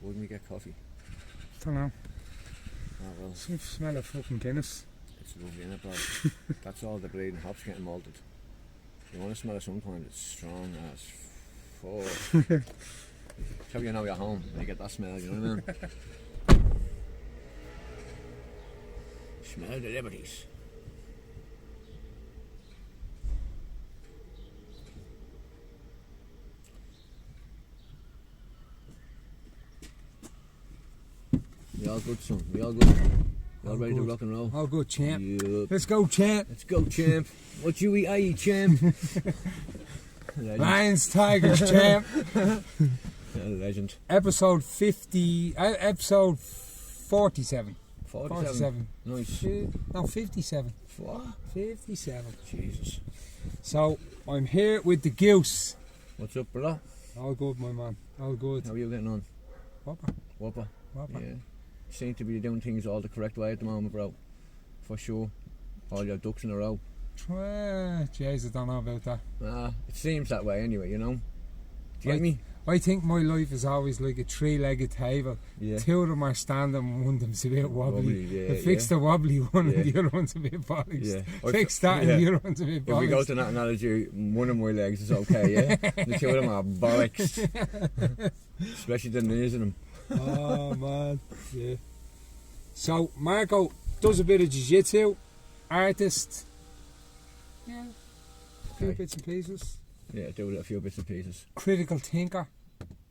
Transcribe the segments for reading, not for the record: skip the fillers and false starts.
Wouldn't we get coffee? Don't know. Oh well, Some smell of fucking Guinness. it's lovely, innit, bro? That's all the bleeding hops getting malted. You want to smell it sometimes, it's strong as fuck. How you know you're home when you get that smell, you know what I mean? Smell the liberties. We all good, son. We all good. We all ready to rock and roll. All good, champ. Yep. Let's go, champ. Let's go, champ. What you eat, I eat, champ. Lions, Tigers, champ. Legend. Episode 50. Episode 47. 47. Nice. No, 57. What? 57. Jesus. So, I'm here with the Deguze. What's up, brother? All good, my man. All good. How are you getting on? Whopper. Whopper. Whopper. Yeah. Seem to be doing things all the correct way at the moment, bro. For sure. All your ducks in a row. Jeez, I don't know about that. It seems that way anyway, you know. Do you get me? I think my life is always like a three-legged table. Yeah. Two of them are standing, one of them's a bit wobbly. Yeah, Fix the wobbly one and Yeah. the other one's a bit polished. Yeah. Fix that and the other one's a bit If polished. we go to that analogy, one of my legs is okay, yeah? The two of them are bollocks. Especially the knees in them. Oh man, yeah. So Marco does a bit of jiu-jitsu, artist. Yeah. A few Okay. bits and pieces. Yeah, do a few bits and pieces. Critical thinker,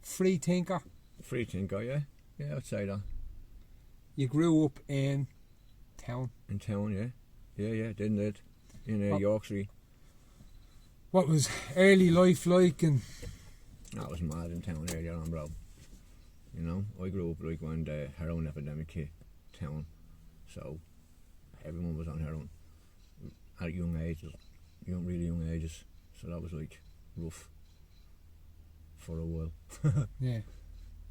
free thinker. Free thinker, yeah? Yeah, I'd say that. You grew up in town. In town, yeah? Yeah, didn't it? In Yorkshire. What was early life like? And That was mad in town earlier on, bro. You know, I grew up like when the heroin epidemic hit town, so everyone was on heroin at young ages, really young ages. So that was like rough for a while. yeah,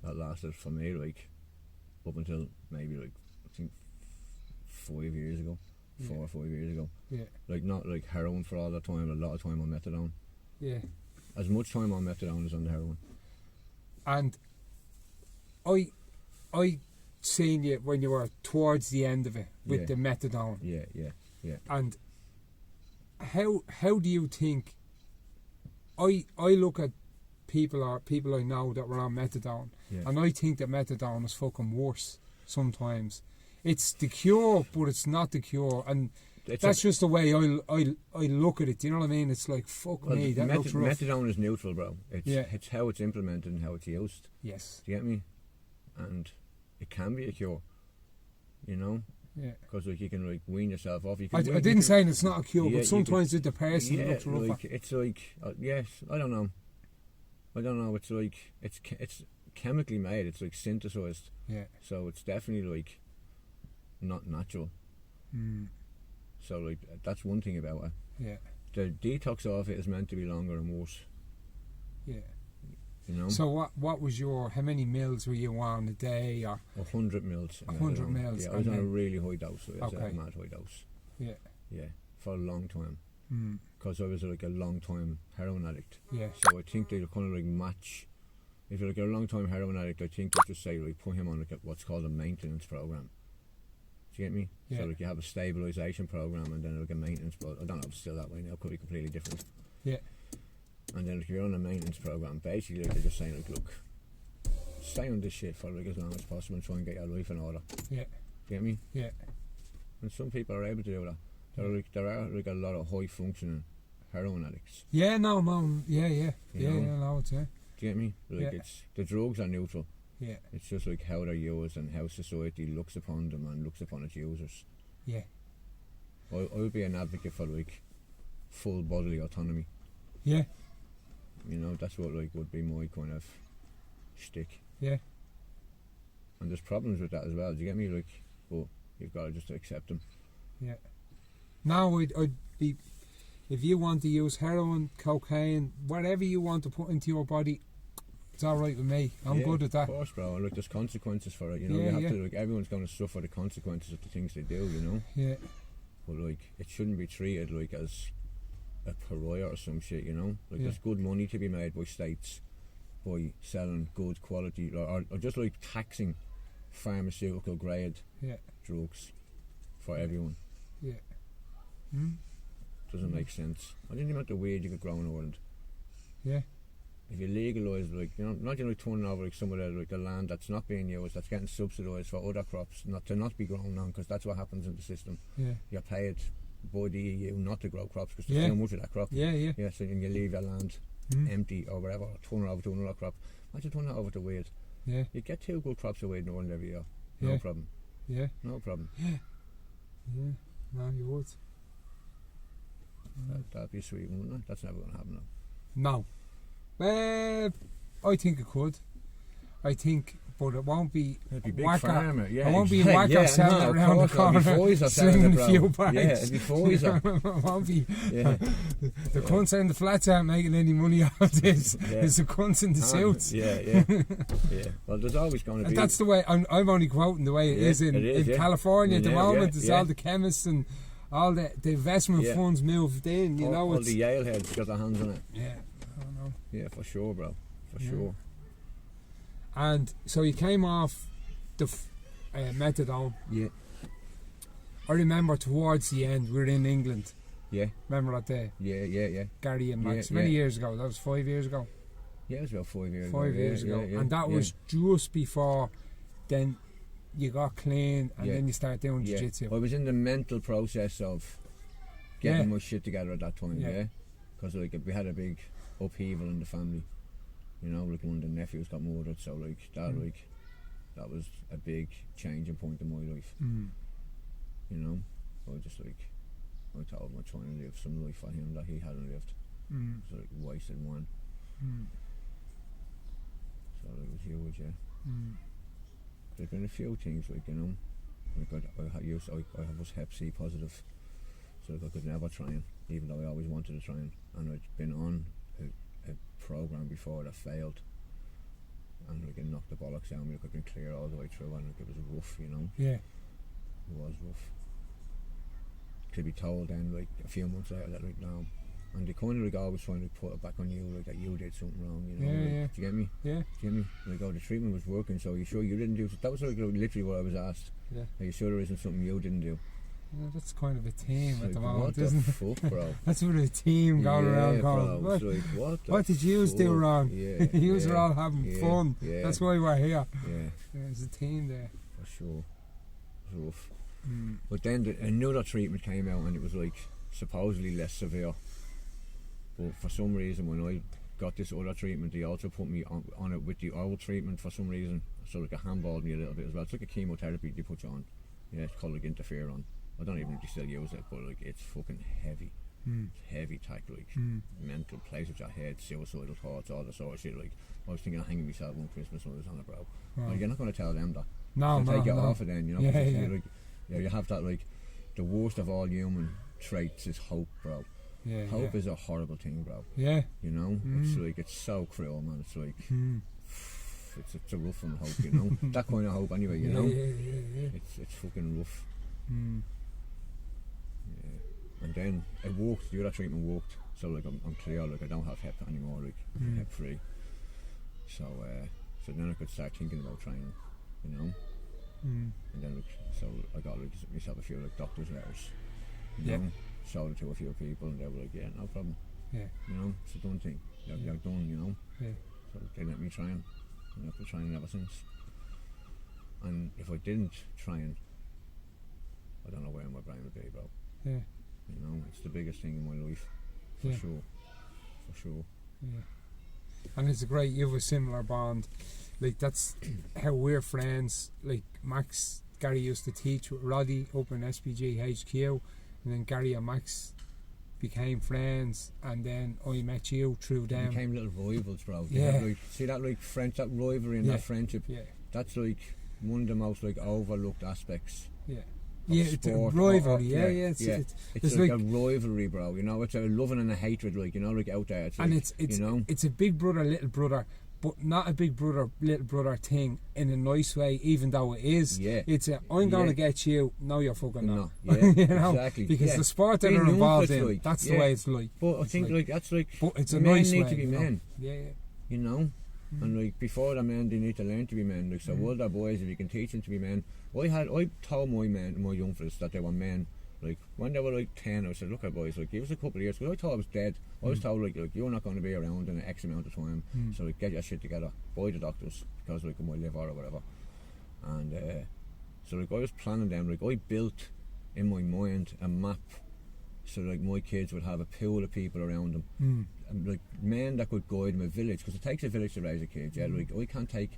That lasted for me like up until maybe like I think 4 years ago, 4 or 5 years ago. yeah, Like not like heroin for all that time, a lot of time on methadone. yeah. As much time on methadone as on the heroin. And I seen you when you were towards the end of it with Yeah. the methadone. Yeah. And how do you think? I look at people I know that were on methadone, Yeah. and I think that methadone is fucking worse sometimes. It's the cure, but it's not the cure, and that's just the way I look at it. Do you know what I mean? It's like fuck me. That looks rough. Methadone is neutral, bro. It's how it's implemented and how it's used. Yes. Do you get me? And it can be a cure, you know, Yeah. because like you can like wean yourself off. You I can didn't say it's not a cure, Yeah, but you sometimes with the person it yeah, looks rougher. like it's like yes, I don't know. It's like it's chemically made. It's like synthesized. Yeah. So it's definitely like not natural. Mm. So like that's one thing about it. Yeah. The detox of it is meant to be longer and worse. Yeah. You know. So what was how many mils were you on a day? Or 100 mils. 100 mils. Yeah, I was on a then- really high dose. So it's Okay. a mad high dose. Yeah. Yeah, for a long time. Mm. Because I was like a long time heroin addict. Yeah. So I think they kind of like match. If you're like a long time heroin addict, I think they just say like put him on like what's called a maintenance program. Do you get me? Yeah. So like you have a stabilization program and then like a maintenance. But I don't know if it's still that way now. It could be completely different. Yeah. And then if you're on a maintenance program, basically like they're just saying like, look, stay on this shit for like as long as possible and try and get your life in order. Yeah. Do you get me? Yeah. And some people are able to do that. There are like a lot of high functioning heroin addicts. Yeah. No. Yeah. You Yeah. know? Yeah. No. It's yeah. Do you get me? Like it's the drugs are neutral. Yeah. It's just like how they're used and how society looks upon them and looks upon its users. Yeah. I would be an advocate for like full bodily autonomy. Yeah. You know, that's what like would be my kind of shtick. Yeah. And there's problems with that as well. Do you get me? Like, but you've got to just accept them. Yeah. Now I'd be, if you want to use heroin, cocaine, whatever you want to put into your body, it's all right with me. I'm good at that. Of course, bro. And like, there's consequences for it. You know, Yeah, you have yeah. to like everyone's going to suffer the consequences of the things they do. You know, Yeah. but like it shouldn't be treated like as a pariah or some shit. You know, like Yeah. there's good money to be made by states by selling good quality, or just like taxing pharmaceutical grade drugs for everyone. Yeah. Doesn't make sense. I didn't even know the weed you could grow in Ireland. Yeah. If you legalise, like, you know, not like turning over like some of the land that's not being used, that's getting subsidised for other crops not be grown on, because that's what happens in the system. Yeah. You're paid by the EU not to grow crops because there's too much of that crop. Yeah. So and you leave your land empty or whatever, or turn it over to another crop. Imagine turning it over to weed. Yeah. You get 2 good crops of weed in Ireland every year. No problem. Yeah. No problem. Yeah. No, you would. That'd be sweet, wouldn't it? That's never going to happen now. No. I think it could. But it won't be. It'd be big whacker. Farmer, It won't be whacker selling around the corner, slinging a few bags. Yeah, it'd be Pfizer. It won't be. The cunts in the flats aren't making any money out of this. It's the cunts in the suits. Yeah. Well, there's always going to be. And that's the way. I'm only quoting the way it is in California at the moment. It's all the chemists and all the investment funds moved in. You know, all the Yale heads got their hands on it. Yeah, I don't know. Yeah, for sure, bro. For sure. And so you came off the methadone. Yeah. I remember towards the end, we were in England. Yeah. Remember that day? Yeah. Gary and Max. Many years ago. That was 5 years ago. Yeah, it was about 5 years ago. 5 years ago. And that was just before then you got clean and then you started doing jiu-jitsu. I was in the mental process of getting my shit together at that time, because like we had a big upheaval in the family. You know, like one of the nephews got murdered, so like that was a big changing point in my life. You know, I told him I'm trying to live some life for him that he hadn't lived. So like wasted one. So it was huge, There's been a few things, like, you know, like I was Hep C positive, so like I could never train, even though I always wanted to train, and I'd been on a program before that failed, and like it knocked the bollocks out of me. Like I'd been clear all the way through, and like it was rough, you know. Yeah, it was rough. To be told then, like a few months later, that like no, and they kind of like always trying to put it back on you, like that you did something wrong, you know. Like, do you get me? Yeah. Do you get me? Like, oh, the treatment was working, so you sure you didn't do? That was like literally what I was asked. Yeah. Are you sure there isn't something you didn't do? Yeah, that's kind of a theme at the moment, isn't it? What the fuck, bro? That's what a team going around going, what did you do wrong? Yeah, you were all having fun. Yeah. That's why we're here. Yeah. There's a team there. For sure. It was rough. But then another treatment came out, and it was like supposedly less severe. But for some reason, when I got this other treatment, they also put me on it with the oral treatment for some reason. So like it handballed me a little bit as well. It's like a chemotherapy they put you on. Yeah, it's called like interferon. I don't even know if they still use it, but like it's fucking heavy. It's heavy tack, like mental plays with your head, suicidal thoughts, all that sort of shit. Like I was thinking of hanging myself one Christmas when I was on it, bro. Like, you're not going to tell them that. No, take it off of then, you know. Like, you have that, like, the worst of all human traits is hope, bro. Yeah, hope is a horrible thing, bro. Yeah. You know, it's like, it's so cruel, man. It's like, it's a rough one, hope, you know. That kind of hope, anyway, you know. Yeah. It's fucking rough. Yeah. And then it worked. The other treatment worked. So like I'm clear. Like I don't have Hep anymore. Like I'm Hep free. So then I could start thinking about training. You know. And then like, so I got like myself a few like doctor's letters. You know, showed it to a few people, and they were like, "Yeah, no problem." Yeah. You know, it's a done thing. You're done. You know. Yeah. So they let me train. And I've been training ever since. And if I didn't train, I don't know where my brain would be, bro. Yeah. You know, it's the biggest thing in my life, for sure. Yeah. And it's great, you have a similar bond. Like, that's how we're friends. Like, Gary used to teach with Roddy up in SPG HQ, and then Gary and Max became friends, and then I met you through them. We became little rivals, bro. Yeah. Like, see that, like, that rivalry and that friendship? Yeah. That's, like, one of the most, like, overlooked aspects. Yeah. Yeah, it's a rivalry, It's like a rivalry, bro, you know, it's a loving and a hatred, like, you know, like out there. It's like, and it's you know? It's a big brother, little brother, but not a big brother, little brother thing in a nice way, even though it is. Yeah. It's a, I'm going to get you, no you're fucking not. Yeah, you know? Exactly. Because the sport that they're involved in, like, that's the way it's like. But I think, like, that's like, but it's a nice way. Men need to be men. Yeah. You know? And like before the men, they need to learn to be men. Like so, older boys, if you can teach them to be men. I told my young fellas that they were men. Like when they were like 10, I said, look at boys, like give us a couple of years. Because I thought I was dead. I was told like you're not going to be around in X amount of time. So like get your shit together. By the doctors because like of my liver or whatever. And so like I was planning them. Like I built in my mind a map. So like my kids would have a pool of people around them, and, like men that could guide them a village, because it takes a village to raise a kid. Yeah, like I take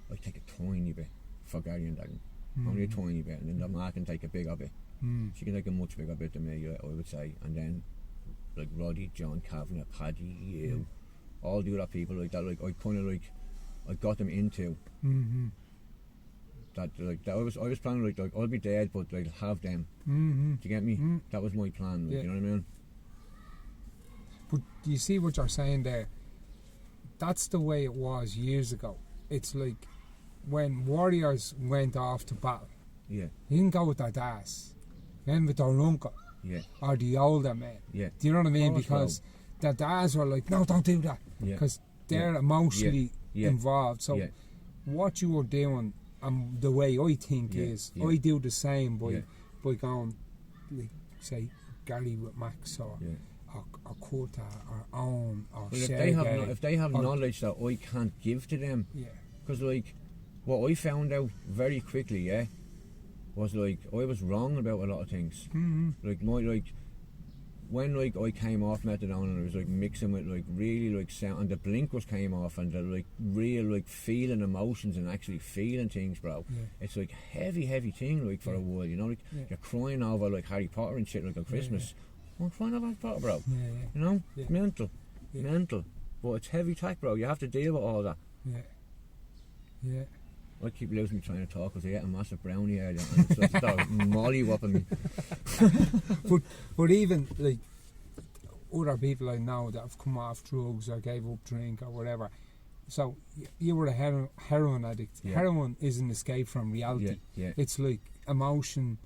a tiny bit for Gary and Dagan, only a tiny bit, and then the man can take a bigger bit. She can take a much bigger bit than me, I would say, and then like Roddy, John, Kavanagh, Paddy, you, all the other people like that. Like I kind of like I got them into. That like that I was planning like I'll be dead but like have them. Do you get me? That was my plan, like, you know what I mean? But do you see what you're saying there? That's the way it was years ago. It's like when warriors went off to battle. Yeah. They didn't go with their dads. They went with their uncle. Yeah. Or the older men. Yeah. Do you know what I mean? Course, because their dads were like, no, don't do that. Because they're emotionally involved. So what you were doing, and the way I think is, I do the same by going, like, say, Gary with Max or Kurta or Owen or Sergey. If they have knowledge that I can't give to them, because like what I found out very quickly, was like I was wrong about a lot of things. Like when like I came off methadone and I was like mixing with like really like sound, and the blinkers came off, and the like real like feeling emotions and actually feeling things, bro. It's like heavy thing like for a while, you know, like you're crying over like Harry Potter and shit like on Christmas. I'm crying over Harry Potter, bro. You know, mental, but it's heavy tack, bro. You have to deal with all that. I keep losing me trying to talk because I ate a massive brownie earlier and it's like molly whopping me. but even like other people I know that have come off drugs or gave up drink or whatever. So you were a heroin addict. Heroin is an escape from reality. It's like emotion.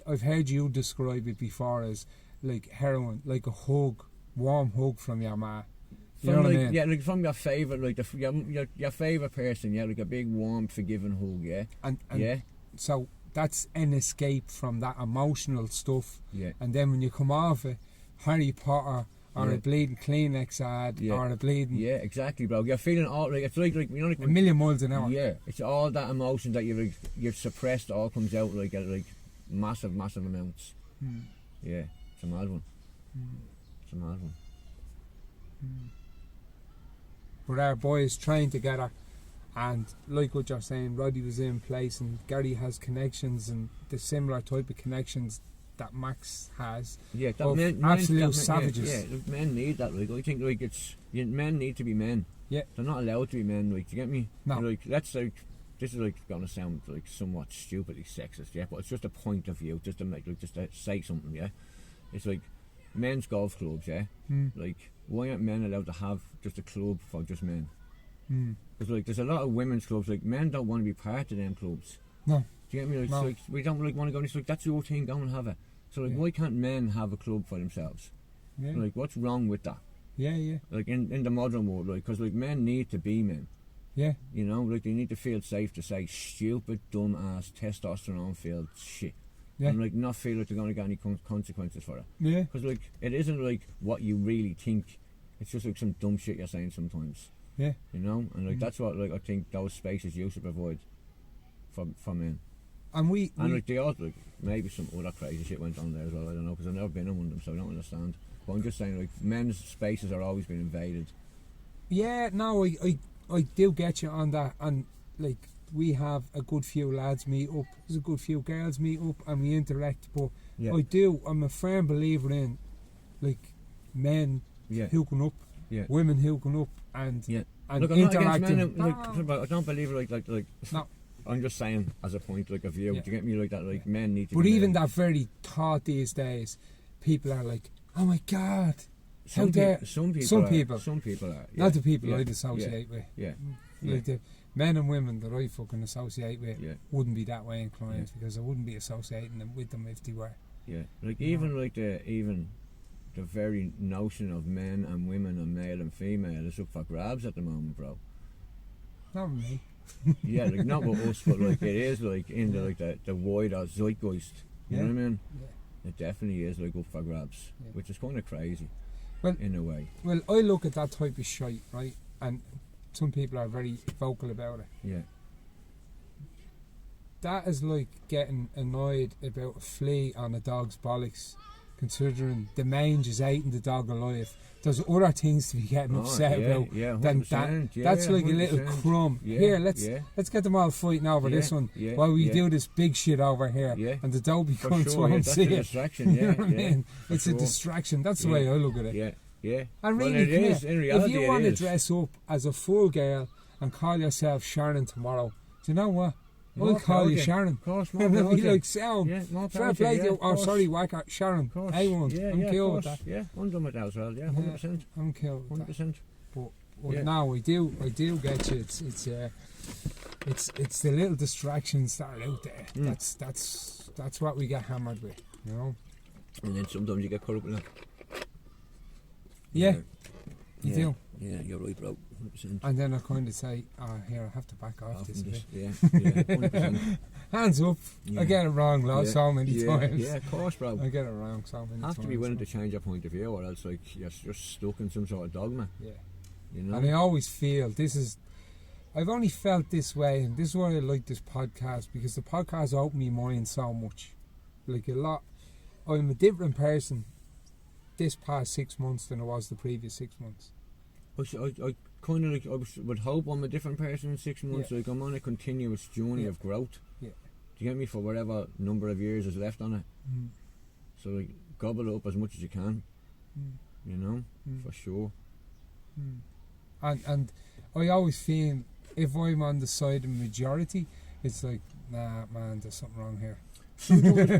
I've heard you describe it before as like heroin, like a hug, warm hug from your ma. You know what I mean? Yeah, like from your favourite, like your favourite person, like a big, warm, forgiving hug, And so that's an escape from that emotional stuff. And then when you come off it, Harry Potter or a bleeding Kleenex ad or a bleeding... Yeah, exactly, bro. You're feeling all, like, it's like you know, like... A million miles an hour. Yeah, it's all that emotion that you've suppressed all comes out, like, at, like, massive amounts. Yeah, it's a mad one. It's a mad one. But our boys train together, and like what you're saying, Roddy was in place and Gary has connections and the similar type of connections that Max has. Yeah, that absolute savages. Yeah, men need that. Like I think, like men need to be men. Yeah, they're not allowed to be men. Like, do you get me? No. Like this is like going to sound like somewhat stupidly sexist, but it's just a point of view, just to say something. Yeah, it's like men's golf clubs. Like, why aren't men allowed to have just a club for just men? Because like there's a lot of women's clubs. Like men don't want to be part of them clubs. No. Do you get me? Like, we don't like want to go. It's like that's your thing. Go and have it. So like, why can't men have a club for themselves? Like, what's wrong with that? Like in the modern world, like, because like men need to be men. You know, like they need to feel safe to say stupid, dumb ass, testosterone-filled shit. And like not feel like they're going to get any consequences for it. Because like it isn't like what you really think. It's just like some dumb shit you're saying sometimes. You know, and like that's what like I think those spaces used to provide for men. And like they all like maybe some other crazy shit went on there as well. I don't know because I've never been in one of them, so I don't understand. But I'm just saying like men's spaces are always been invaded. No, I do get you on that, and like we have a good few lads meet up, there's a good few girls meet up, and we interact. But I'm a firm believer in like men hooking up, women hooking up, and look, I'm interacting. I don't believe like no. I'm just saying as a point like of view. Do you get me? Like that, like men need to. But even that very thought these days, people are like, oh my god. Some people are. Not the people I'd associate with. Like the men and women that I fucking associate with wouldn't be that way inclined because I wouldn't be associating them with them if they were. Like even like the very notion of men and women and male and female is up for grabs at the moment, bro. Not with me. Yeah, like not with us, but like it is like in the like the wider zeitgeist. You know what I mean? Yeah. It definitely is like up for grabs, which is kind of crazy. Well, in a way. Well, I look at that type of shite, right, and some people are very vocal about it. Yeah. That is like getting annoyed about a flea on a dog's bollocks, considering the mange is eating the dog alive. There's other things to be getting upset about than that. That's like 100%. A little crumb. Here, let's get them all fighting over this one while we do this big shit over here, and the dopey cunts won't see it. Distraction. You know what I mean? It's a distraction. That's the way I look at it. Yeah. And really, in reality, if you want to dress up as a full girl and call yourself Sharon tomorrow, do you know what? I'll call you Sharon. And they'll be like, sound. Fair play to you. Oh, sorry, Wacker. Sharon. A1. I'm cool with that. Yeah, I'm done with that as well. Yeah, 100%. I'm cool with 100%. But no, I do get you. It's the little distractions that are out there. That's what we get hammered with, you know. And then sometimes you get caught up in that. Yeah. You do. Yeah, you're right, bro. 100%. And then I kind of say, here, I have to back off this a bit. Yeah, 100%. Hands up. I get it wrong so many times. Yeah, of course, bro. I get it wrong so many times. Have to be willing to change your point of view, or else like you're just stuck in some sort of dogma. Yeah. You know? And I always feel I've only felt this way, and this is why I like this podcast, because the podcast opened my mind so much. Like a lot. I'm a different person this past 6 months than I was the previous 6 months. I kind of like would hope I'm a different person in 6 months. Like I'm on a continuous journey of growth. Yeah. Do you get me? For whatever number of years is left on it. So like gobble it up as much as you can. You know, for sure. And I always feel if I'm on the side of the majority, it's like, nah, man, there's something wrong here.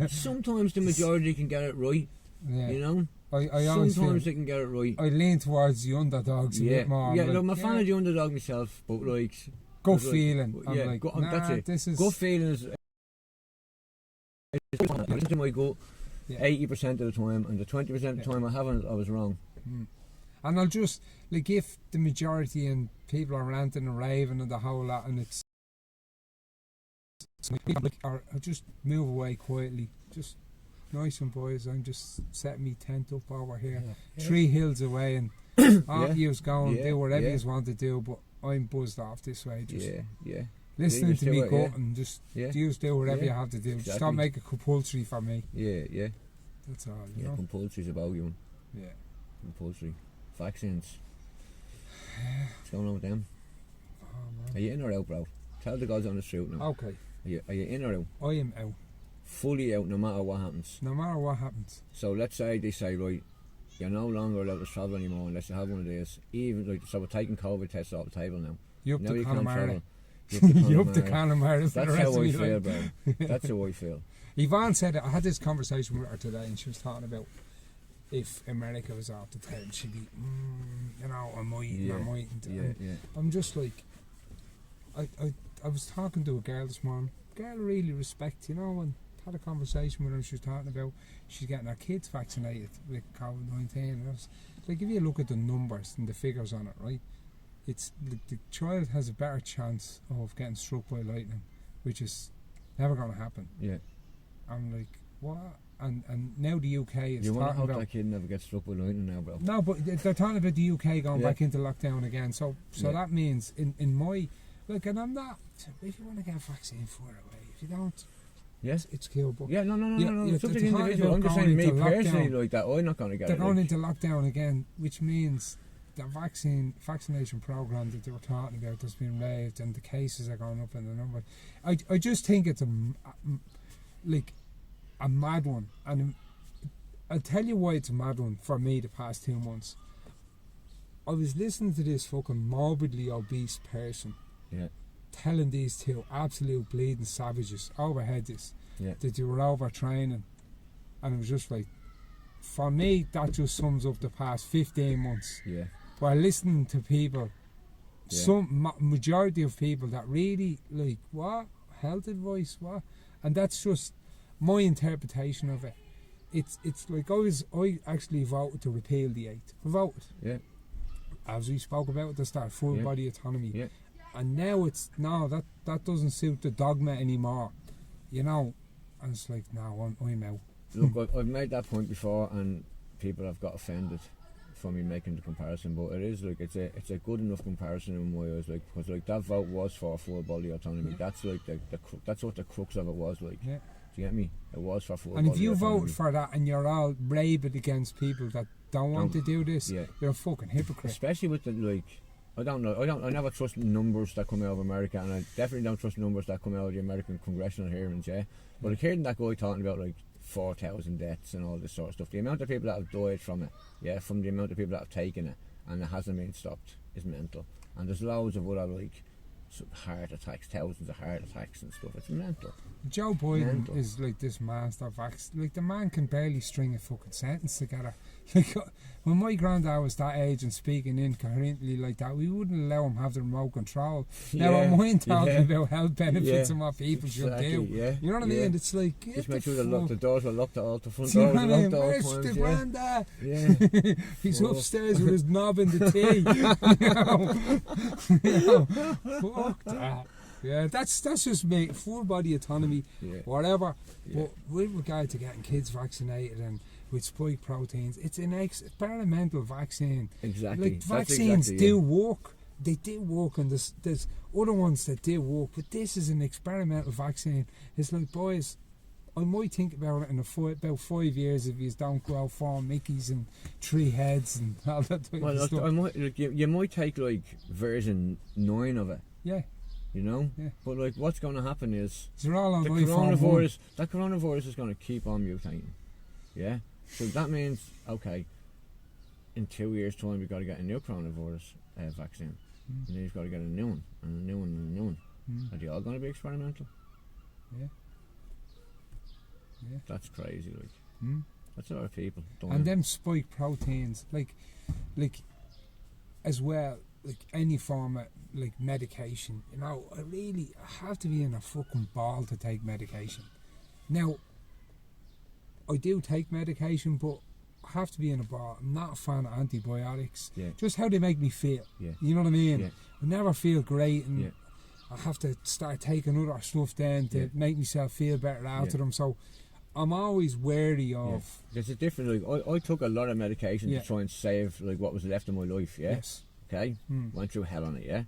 Sometimes the majority can get it right. Yeah. You know. I always sometimes they can get it right. I lean towards the underdogs a bit more. Yeah, like, I'm a fan of the underdog myself, but like gut feeling. Like, I'm like, that's it. This is gut feeling is listen to my gut 80% of the time, and the 20% of the time I was wrong. And I'll just like if the majority and people are ranting and raving and the whole lot, and it's or I'll just move away quietly. Just nice and boys, I'm just setting me tent up over here, 3 hills away, and you's going do whatever you want to do, but I'm buzzed off this way. Just listening to me gut and just you do whatever you have to do. Exactly. Just don't make it compulsory for me. Yeah. That's all. You know? Compulsory's about you. Yeah. Compulsory. Vaccines. What's going on with them? Oh, are you in or out, bro? Tell the guys on the street now. Okay. Are you in or out? I am out. Fully out, no matter what happens. No matter what happens. So let's say they say, right, you're no longer allowed to travel anymore unless you have one of these. Even like, so we're taking COVID tests off the table now. You up to Connemara. You up to Connemara. That's how I feel, bro. That's how I feel. Yvonne said it. I had this conversation with her today, and she was talking about if America was off the table, she'd be, you know, I mightn't. I'm just like, I was talking to a girl this morning. Girl I really respect, you know, and had a conversation with her. She was talking about she's getting her kids vaccinated with COVID-19. Like, if you look at the numbers and the figures on it, right, it's the child has a better chance of getting struck by lightning, which is never going to happen. Yeah. I'm like, what? And now the UK is you talking want to hope about... that kid never gets struck by lightning now, bro. No, but they're talking about the UK going back into lockdown again. So that means in my... Like, and I'm not... If you want to get a vaccine, for it away. If you don't... Yes, it's cool. But no. It's something individual. I'm just saying, me personally, like that, I'm not going to get it. They're going into lockdown again, which means the vaccination program that they were talking about has been waived, and the cases are going up in the number. I just think it's a mad one, and I'll tell you why it's a mad one for me the past 2 months. I was listening to this fucking morbidly obese person telling these two absolute bleeding savages overhead that they were overtraining, and it was just like, for me that just sums up the past 15 months. While listening to people, some majority of people that really like, what health advice, what, and that's just my interpretation of it. It's like I actually voted to repeal the 8th. I voted. As we spoke about at the start, full body autonomy. And now that doesn't suit the dogma anymore, you know. And it's like, no, I'm out. Look, I've made that point before, and people have got offended for me making the comparison, but it is like it's a good enough comparison in my eyes, like, because like that vote was for full body autonomy. That's like that's what the crux of it was, like. Yeah. Do you get me? It was for full body autonomy. And if you vote for that and you're all rabid against people that don't want to do this, you're a fucking hypocrite. Especially with the, like, I don't know. I never trust numbers that come out of America, and I definitely don't trust numbers that come out of the American congressional hearings. Yeah, but like hearing that guy talking about like 4,000 deaths and all this sort of stuff, the amount of people that have died from it, from the amount of people that have taken it, and it hasn't been stopped, is mental. And there's loads of other like heart attacks, thousands of heart attacks and stuff. It's mental. Joe Biden is like this master vax. Like, the man can barely string a fucking sentence together. Like, when my granddad was that age and speaking incoherently like that, we wouldn't allow him have the remote control. Now I'm mind talking about health benefits and what people should do. You know what I mean? It's like, just make sure the doors were locked, the front doors were locked. Where's the granddad? Yeah. He's upstairs with his knob in the tea. Fuck that. Yeah, that's just me. Full body autonomy, whatever. But with regard to getting kids vaccinated and with spike proteins, it's an experimental vaccine. Exactly. Like, vaccines do work. They do work, and there's other ones that do work. But this is an experimental vaccine. It's like, boys, I might think about it in about 5 years if you don't grow 4 Mickeys and 3 heads and all that type of stuff. You might take like version 9 of it. Yeah. You know? Yeah. But like, what's going to happen is they're all on that coronavirus is going to keep on mutating. Yeah? So that means, okay, in 2 years' time, we've got to get a new coronavirus vaccine. And then you've got to get a new one, and a new one, and a new one. Are they all going to be experimental? Yeah. Yeah. That's crazy, like. That's a lot of people. And them spike proteins, like, as well, like any form of like medication, you know, I have to be in a fucking ball to take medication. Now, I do take medication, but I have to be in a ball. I'm not a fan of antibiotics. Yeah. Just how they make me feel. Yeah. You know what I mean? Yeah. I never feel great, and I have to start taking other stuff then to make myself feel better after them. So I'm always wary of. There's a difference. Like, I took a lot of medication to try and save like what was left of my life. Yeah. Yes. Okay. Went through hell on it. Yeah.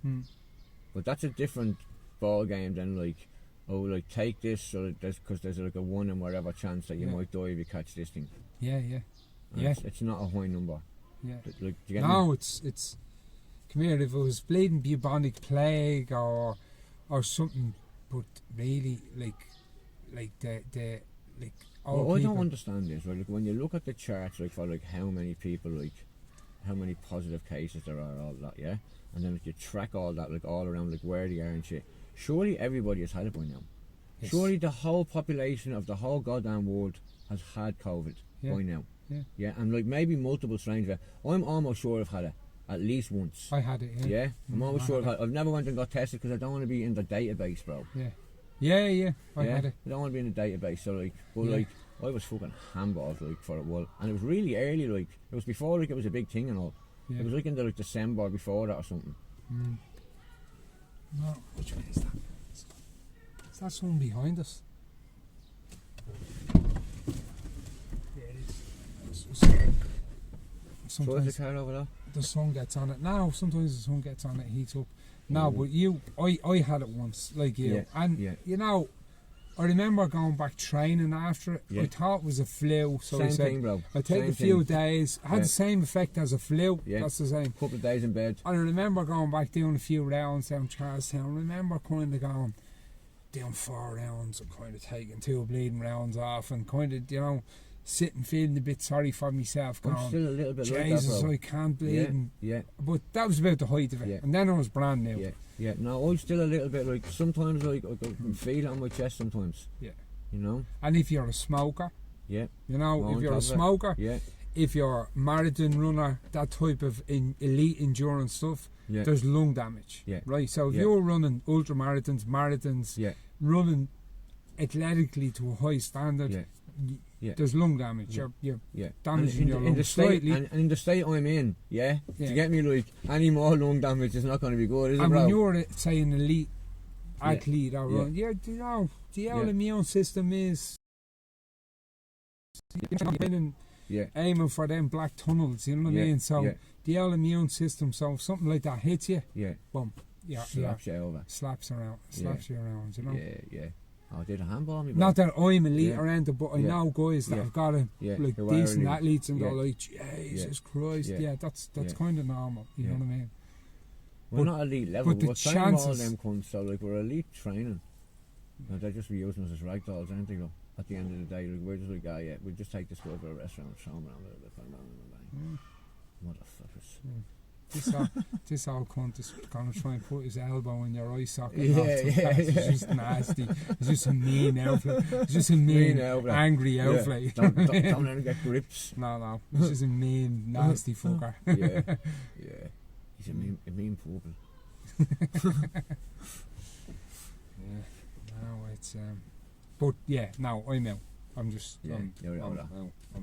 But that's a different ball game than like, oh, like take this or because there's like a 1 in whatever chance that you might die if you catch this thing. Yeah. It's not a high number. Yeah. Like, it's. Come here. If it was bleeding bubonic plague or something, but really like the. Well, I don't understand this. Right? Like, when you look at the charts, like for like how many people, like how many positive cases there are, all that, yeah, and then if you track all that, like all around, like where they are and shit. Surely everybody has had it by now. Yes. Surely the whole population of the whole goddamn world has had COVID by now. Yeah, and like maybe multiple strains of it. I'm almost sure I've had it at least once. I had it. Yeah, I'm almost sure I've never went and got tested because I don't want to be in the database, bro. Yeah. I had it. I don't want to be in the database, so like, but like, I was fucking handballed like for a while, and it was really early. Like, it was before like it was a big thing and all. Yeah. It was like in the like December before that or something. No, which way is that? Is that someone behind us? Yeah, it is. Sometimes the car over there. The sun gets on it. Now, sometimes the sun gets on it, heats up. No, but I had it once, like you, and you know, I remember going back training after it. I thought it was a flu, so same I said, thing, bro. I take a few days. I had the same effect as a flu. That's the same. Couple of days in bed. And I remember going back doing a few rounds down Charlestown. I remember kind of going doing 4 rounds and kind of taking 2 bleeding rounds off and kind of, you know, sitting feeling a bit sorry for myself. Going, I'm still a little bit Jesus, like that, bro. I can't bleed. Yeah. But that was about the height of it, and then I was brand new. Yeah. No, I'm still a little bit like sometimes like I can feel it on my chest sometimes. Yeah. You know. And if you're a smoker. Yeah. You know, if you're a smoker. Yeah. If you're a marathon runner, that type of elite endurance stuff, there's lung damage. Yeah. Right. So if you're running ultra marathons, running athletically to a high standard, there's lung damage. You're damaging your in lungs the state, slightly. and in the state I'm in, to get me like any more lung damage is not going to be good, is it, and bro? when you're, say, an elite athlete, or you know, the old immune system is aiming for them black tunnels, you know what I mean? So the old immune system, so if something like that hits you, boom, slaps you over, slaps you around, you know. Oh, did a handball on me, bro. Not that I'm elite or anything, but I know guys that have got like decent athletes, and they're like, Jesus Christ, that's kind of normal, you know what I mean? We're not elite level, but we're training all chances, them cunts, so like we're elite training. And they're just reusing us as ragdolls, aren't they? At the end of the day, like, we're just like, we'll just take this guy to a restaurant, throw him around a little bit, put him around and bang. Motherfuckers. This old cunt is gonna try and put his elbow in your eye socket. It's just nasty. It's just a mean outfit. It's just a mean angry outfit. Don't let him get grips. No. It's just a mean, nasty fucker. He's a mean pupil. No, it's but no, I'm out. I'm just I'm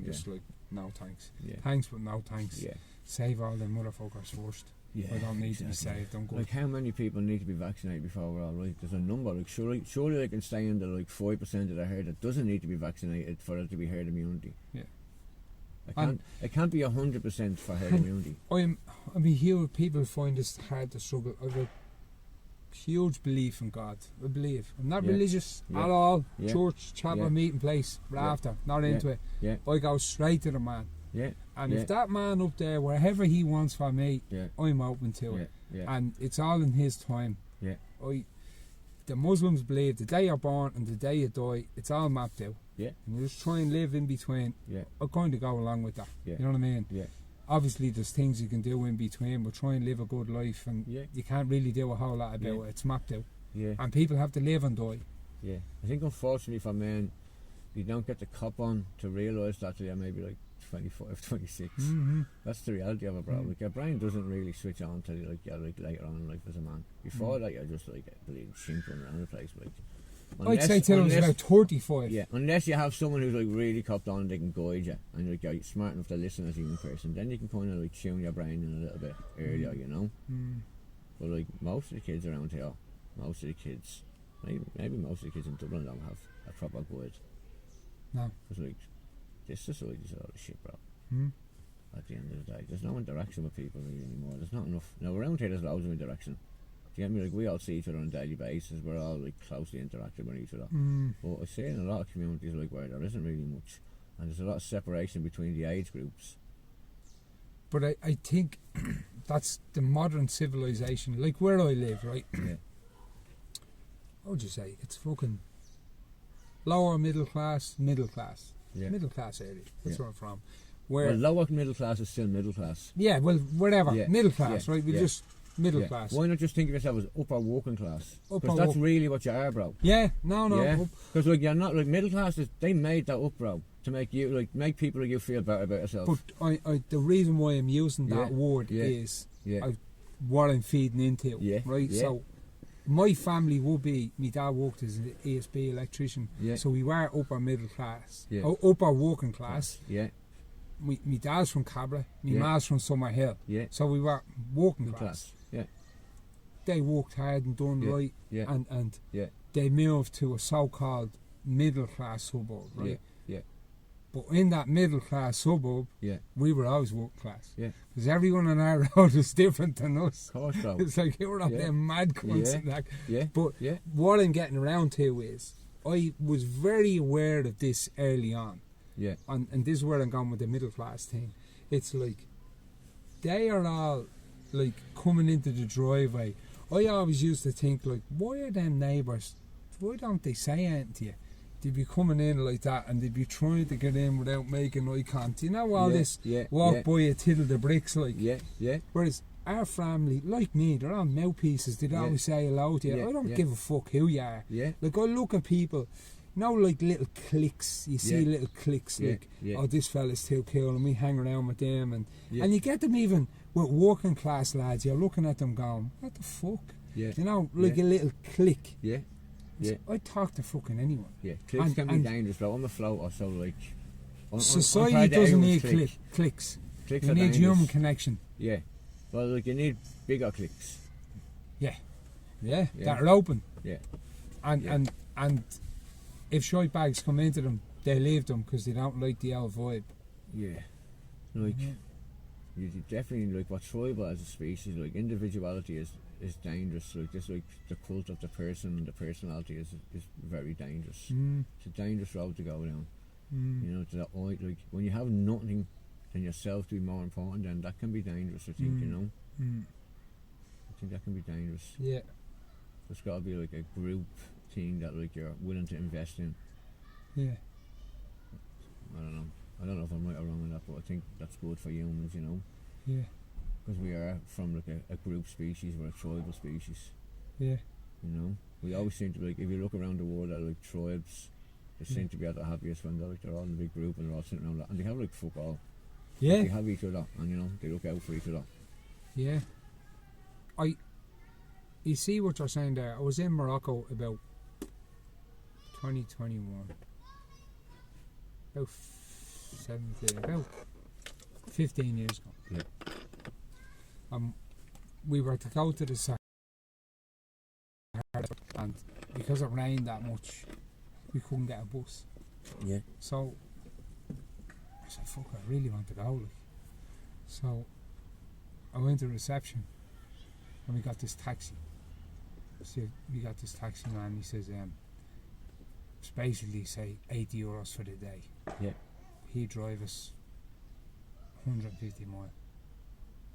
just like, no thanks. Thanks but no thanks. Save all them motherfuckers first. I don't need to be saved. I'm good. Like, how many people need to be vaccinated before we're all right? There's a number. Like, surely they can stay in the like 5% of the herd that doesn't need to be vaccinated for it to be herd immunity. It can't be 100% for herd immunity. I mean, here people find this hard to struggle. I've a huge belief in God. I believe. I'm not religious at all. Church, chapel, meeting place, rafter, not into it. I go straight to the man. And if that man up there, wherever he wants for me, I'm open to it. And it's all in his time. The Muslims believe the day you're born and the day you die, it's all mapped out. And you just try and live in between. I kind of go along with that. You know what I mean? Obviously there's things you can do in between, but try and live a good life, and you can't really do a whole lot about it. It's mapped out. And people have to live and die. I think unfortunately for men, you don't get the cop on to realise that till you're maybe like 25, 26. That's the reality of it, bro. Like, your brain doesn't really switch on till you're like later on in life as a man. Before that, you're just like a bleeding shink running around the place. Like, I'd say till I was about 35. Unless you have someone who's like really copped on and they can guide you, and like, you're smart enough to listen as a young person, then you can kind of like tune your brain in a little bit earlier, you know. But like, most of the kids around here, maybe most of the kids in Dublin don't have a proper guide. No. Because like, this society's a lot of shit, bro. At the end of the day, there's no interaction with people really anymore. There's not enough. Now around here there's loads of interaction. Do you get me? Like, we all see each other on a daily basis. We're all like closely interacting with each other. But I see in a lot of communities like where there isn't really much, and there's a lot of separation between the age groups. But I think that's the modern civilization. Like where I live, right? What would you say? It's fucking lower middle class. Middle class area. That's where I'm from. Well, lower middle class is still middle class. Yeah, well, whatever. Middle class, right? We just middle class. Why not just think of yourself as upper working class? Because that's really what you are, bro. No. Because like, you're not like middle class. They made that up, bro, to make you like make people like you feel better about yourself. But the reason why I'm using that word is what I'm feeding into, right? So my family would be. My dad worked as an ESB electrician, so we were upper middle class, upper working class. My dad's from Cabra, my ma's from Summerhill, so we were working class. They worked hard and done right, and they moved to a so-called middle class suburb, right? But in that middle class suburb, we were always working class. Because everyone on our road was different than us. Of course, bro. It's like you were up there mad cunts and that. But what I'm getting around to is I was very aware of this early on. And this is where I'm going with the middle class thing. It's like they are all like coming into the driveway. I always used to think like, why are them neighbours, why don't they say anything to you? They'd be coming in like that and they'd be trying to get in without making eye contact. You know, all this walk by you, tiddle the bricks like. Whereas our family, like me, they're all mouthpieces. They'd always say hello to you. I don't give a fuck who you are. Like, I look at people, you know, like little cliques. You see little cliques like, oh, this fella's too cool, and we hang around with them. And you get them even with working class lads. You're looking at them going, what the fuck? You know, like a little clique. I talk to fucking anyone. Cliques can be dangerous, but on the float or so, like, Society doesn't need clicks. Clicks You are need dangerous. human connection. Yeah. Well, like, you need bigger clicks. Yeah, Yeah. that are open. Yeah. And if shite bags come into them, they leave them because they don't like the old vibe. Yeah. Like, you definitely, like, what's tribal as a species, like, individuality is dangerous. Like, just like the cult of the person and the personality is very dangerous. It's a dangerous road to go down. You know, to that, like, when you have nothing and yourself to be more important, then that can be dangerous, I think, you know. I think that can be dangerous. Yeah. There's got to be, like, a group thing that, like, you're willing to invest in. Yeah. I don't know if I'm right or wrong on that, but I think that's good for humans, you know. Yeah. Because we are from, like, a group species, we're a tribal species. Yeah. You know, we always seem to be, like, if you look around the world at, like, tribes, they seem to be at the happiest when they're all in a big group and they're all sitting around, and they have, like, fuck all. Yeah. Like, they have each other, and, you know, they look out for each other. Yeah. You see what you're saying there. I was in Morocco about 2021. About 15 years ago. Yeah. We were to go to the Sahara, and because it rained that much, we couldn't get a bus. Yeah. So I said, fuck, I really want to go. Like. So I went to reception and we got this taxi. So we got this taxi man, he says, it's basically say €80 for the day. Yeah. He drive us 150 miles.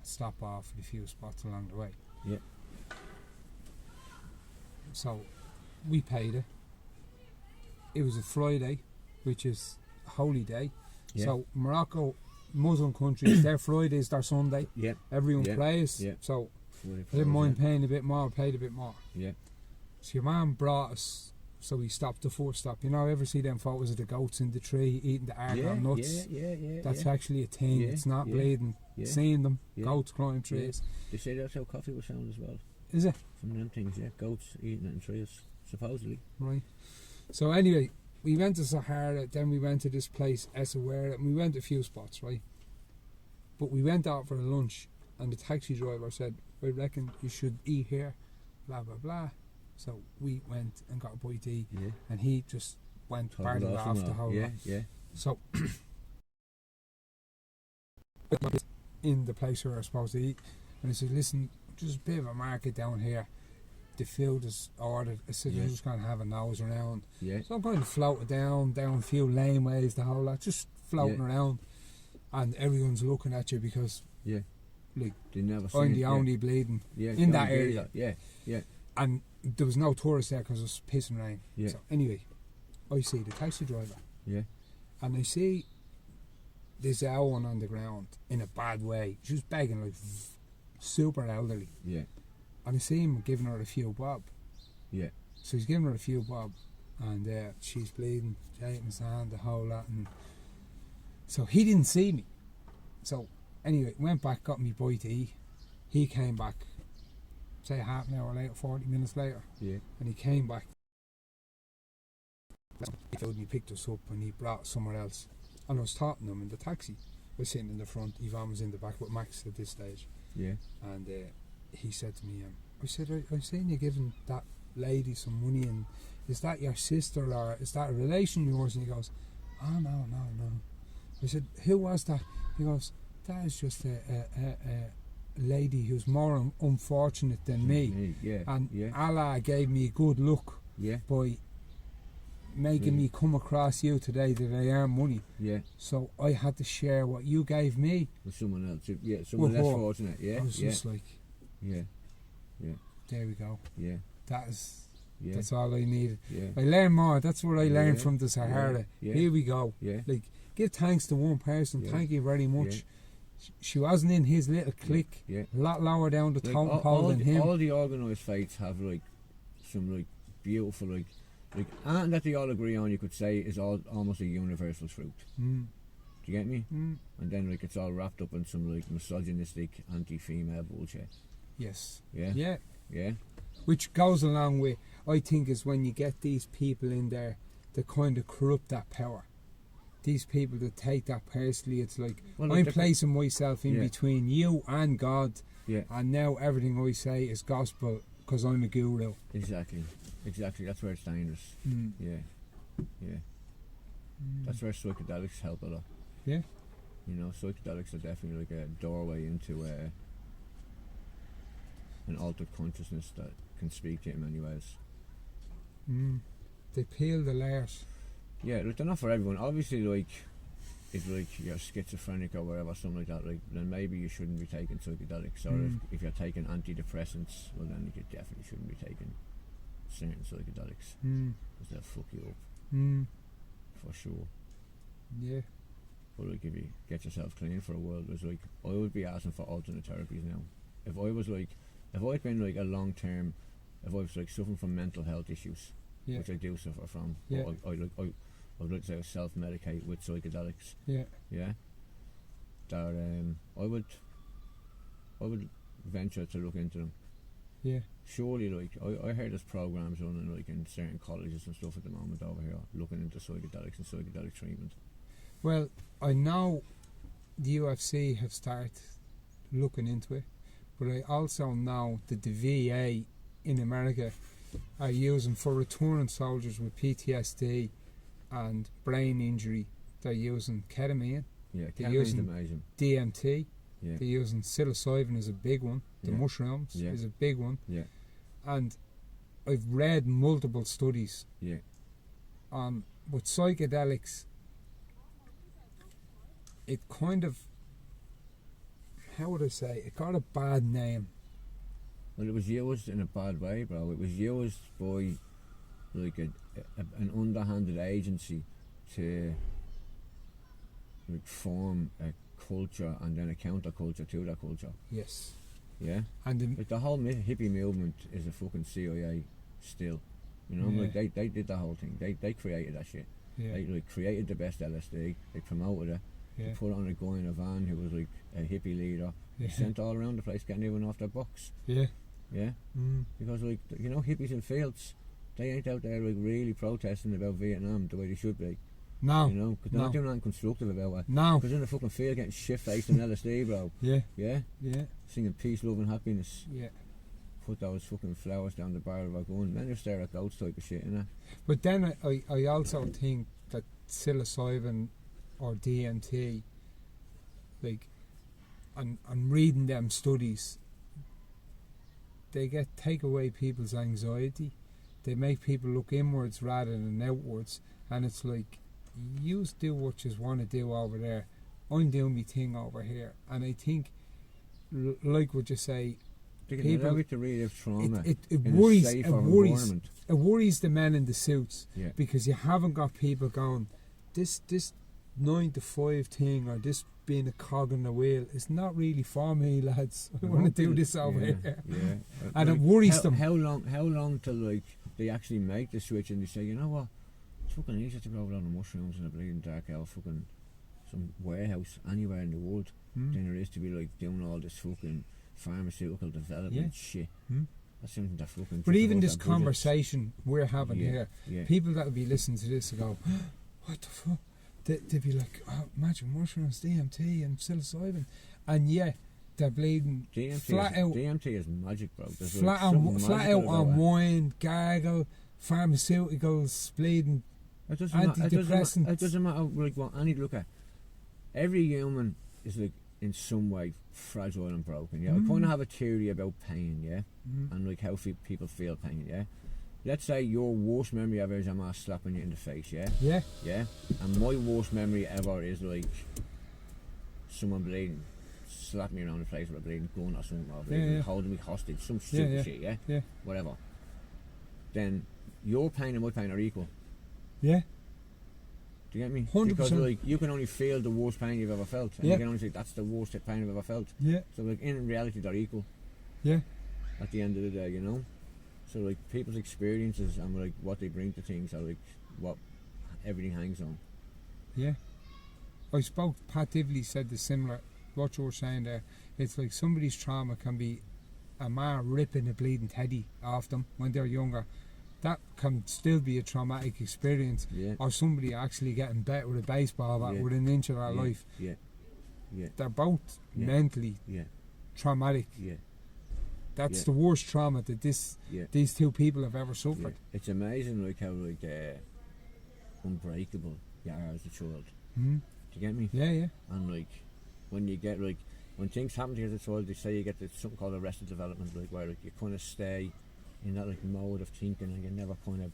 Stop off at a few spots along the way. Yeah. So we paid it. It was a Friday, which is a holy day. Yeah. So Morocco, Muslim countries, their Friday is their Sunday. Yeah. Everyone Yeah. plays. Yeah. So I didn't mind paying a bit more, paid a bit more. Yeah. So your man brought us, so we stopped the first stop. You know, ever see them photos of the goats in the tree eating the argan nuts? Yeah. That's actually a thing. Yeah, It's not yeah, bleeding. yeah, Seeing them, yeah, goats climbing trees. They say that's how coffee was found as well. Is it? From them things, yeah. Goats eating it in trees, supposedly. Right. So anyway, we went to Sahara, then we went to this place, Essaouira, and we went to a few spots, right? But we went out for a lunch, and the taxi driver said, I reckon you should eat here, blah, blah, blah. So we went and got a bite to eat, and he just went barely off the whole lot. Yeah. So, in the place where I was supposed to eat, and he said, listen, just a bit of a market down here. The food is ordered. I said, you're just going to have a nose around. Yeah. So I'm going to float it down a few laneways, the whole lot, just floating around. And everyone's looking at you because, like, they never I'm the only bleeding in that area. Yeah. And there was no tourists there because it was pissing rain. Yeah. So anyway, I see the taxi driver. Yeah. And I see this owl on the ground in a bad way. She was begging, like, super elderly. Yeah. And I see him giving her a few bob. Yeah. So he's giving her a few bob, and she's bleeding, shaking his hand, the whole lot. And so he didn't see me. So anyway, went back, got me bite to eat. He came back, say half an hour later, 40 minutes later. Yeah. And he came back. He picked us up and he brought us somewhere else. And I was talking to him in the taxi. I was sitting in the front, Yvonne was in the back with Max at this stage. Yeah. And he said to me, I said, I've seen you giving that lady some money, and is that your sister or is that a relation of yours? And he goes, oh, no. I said, who was that? He goes, that is just a lady who's more unfortunate than me. Yeah. And Allah gave me good luck by making me come across you today that I earn money. Yeah. So I had to share what you gave me with someone else. Yeah, someone less fortunate. Yeah. I was just like, yeah. There we go. Yeah. That's all I needed. Yeah. I learned more. That's what I learned from the Sahara. Here we go. Yeah. Like, give thanks to one person. Thank you very much. She wasn't in his little clique. A lot lower down the totem pole than him. All the organised fights have like some like beautiful like and that they all agree on. You could say is all almost a universal truth. Do you get me? And then like it's all wrapped up in some like misogynistic anti-female bullshit. Yes. Yeah. Which goes along with, I think, is when you get these people in there that kind of corrupt that power. these people that take that personally, it's like, Well, I'm look, placing myself in Yeah. between you and God, Yeah, and now everything I say is gospel because I'm a guru. exactly. That's where it's dangerous. Mm. Yeah. That's where psychedelics help a lot. Yeah. You know, psychedelics are definitely like a doorway into an altered consciousness that can speak to you in many ways. Mm. They peel the layers. Yeah, like they're not for everyone. Obviously, like if like you're schizophrenic or whatever, something like that, like then maybe you shouldn't be taking psychedelics. Or if you're taking antidepressants, well then you definitely shouldn't be taking certain psychedelics because they'll fuck you up for sure. Yeah. But like if you get yourself clean for a while, there's like I would be asking for alternate therapies now. If I'd been like a long term, if I was like suffering from mental health issues, Yeah. which I do suffer from, Yeah. but I would like to say I self-medicate with psychedelics. Yeah. Yeah. That I would venture to look into them. Yeah. Surely, like I heard there's programs running like in certain colleges and stuff at the moment over here looking into psychedelics and psychedelic treatment. Well, I know the UFC have started looking into it, but I also know that the VA in America are using for returning soldiers with PTSD and brain injury. They're using ketamine, Yeah, they're ketamine's using amazing. DMT, Yeah, they're using psilocybin is a big one, the Yeah. mushrooms Yeah. is a big one, yeah, and I've read multiple studies yeah. on with psychedelics. It kind of, how would I say, it got a bad name. Well, it was used in a bad way, bro. It was used by like an underhanded agency to like form a culture and then a counterculture to that culture. Yes. Yeah, And like the whole hippie movement is a fucking CIA still. You know, Yeah. like they did the whole thing. They created that shit. yeah, They like created the best LSD. They promoted it. yeah, They put it on a guy in a van who was like a hippie leader. yeah, He sent all around the place getting everyone off their box. yeah, Yeah, because like you know hippies in fields, they ain't out there like really protesting about Vietnam the way they should be. No, You know, because they're no. not doing anything constructive about it. no, Because in the fucking field getting shit faced on LSD, bro. yeah, Yeah, yeah, singing peace, love, and happiness. yeah. Put those fucking flowers down the barrel of our gun. Men who stare at goats type of shit, innit? But then I also think that psilocybin or DMT, like, I'm reading them studies, they take away people's anxiety. They make people look inwards rather than outwards, and it's like, you do what you want to do over there. I'm doing my thing over here, and I think, like what you say, They can People- allow you to relive trauma it in worries, a it safer worries, environment. it worries the men in the suits Yeah, because you haven't got people going, this 9 to 5 thing or this being a cog in the wheel is not really for me, lads. I want to do this over yeah, here. Yeah. And it worries how, them. How long till like they actually make the switch and they say, you know what, it's fucking easy to grow a lot of mushrooms in a bleeding dark hell fucking some warehouse anywhere in the world than there is to be like doing all this fucking pharmaceutical development Yeah. shit. Mm. That's something that fucking. But even justify this their budgets. conversation we're having Yeah, here, yeah. people that will be listening to this will go, what the fuck? They'd be like, oh, magic mushrooms, DMT and psilocybin. And yeah, they're bleeding DMT is magic, bro. There's flat like something out magical on about it. wine, gargle, pharmaceuticals, bleeding. It doesn't matter. Antidepressants. It doesn't matter like what any look at. Every human is like in some way fragile and broken. Yeah, I kind of have a theory about pain. Yeah, and like how people feel pain. Yeah, let's say your worst memory ever is a man slapping you in the face. Yeah, Yeah, yeah, and my worst memory ever is like someone bleeding, slapping me around the face with a bleeding gun or something, or Yeah. holding me hostage, some stupid yeah. shit. Yeah, yeah, whatever. Then your pain and my pain are equal. yeah. Do you get me? 100%. Because like you can only feel the worst pain you've ever felt, and Yeah. you can only say that's the worst pain I've ever felt. Yeah, So like in reality, they're equal yeah, at the end of the day, you know. So like people's experiences and like what they bring to things are like what everything hangs on. yeah. I spoke, Pat Divley said the similar, what you were saying there. It's like somebody's trauma can be a man ripping a bleeding teddy off them when they're younger, that can still be a traumatic experience. Yeah. Or somebody actually getting better with a baseball bat Yeah. within an inch of their Yeah. life. Yeah. Yeah. They're both Yeah. mentally Yeah. traumatic. Yeah. That's Yeah. the worst trauma that Yeah. these two people have ever Yeah. suffered. It's amazing like how like unbreakable you are as a child. Mm. Do you get me? Yeah, yeah. And like when you get like when things happen to you as a child, they say you get something called arrested development, like where like you kind of stay in that like mode of thinking and you never kind of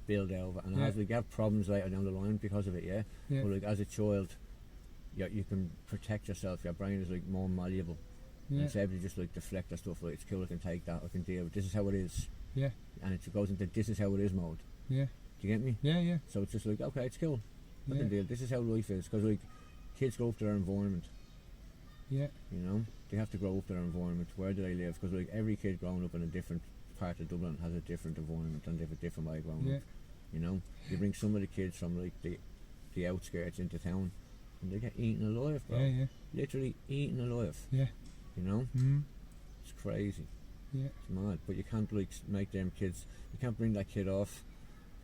build out of it. And Yeah. as we get problems later down the line because of it, yeah. Yeah. But like as a child, you can protect yourself. Your brain is like more malleable. Yeah. It's able to just like deflect the stuff. Like it's cool. I can take that. I can deal with. This is how it is. Yeah. And it goes into this is how it is mode. Yeah. Do you get me? Yeah, yeah. So it's just like okay, it's cool. I Yeah. can deal. This is how life is because like kids grow up to their environment. Yeah. You know, they have to grow up to their environment. Where do they live? Because like every kid growing up in a different part of Dublin has a different environment and they have a different way of growing Yeah. up. You know, you bring some of the kids from like the outskirts into town, and they get eaten alive, bro. Yeah, yeah. Literally eaten alive. Yeah. You know, Mm. it's crazy. Yeah. It's mad. But you can't like make them kids. You can't bring that kid off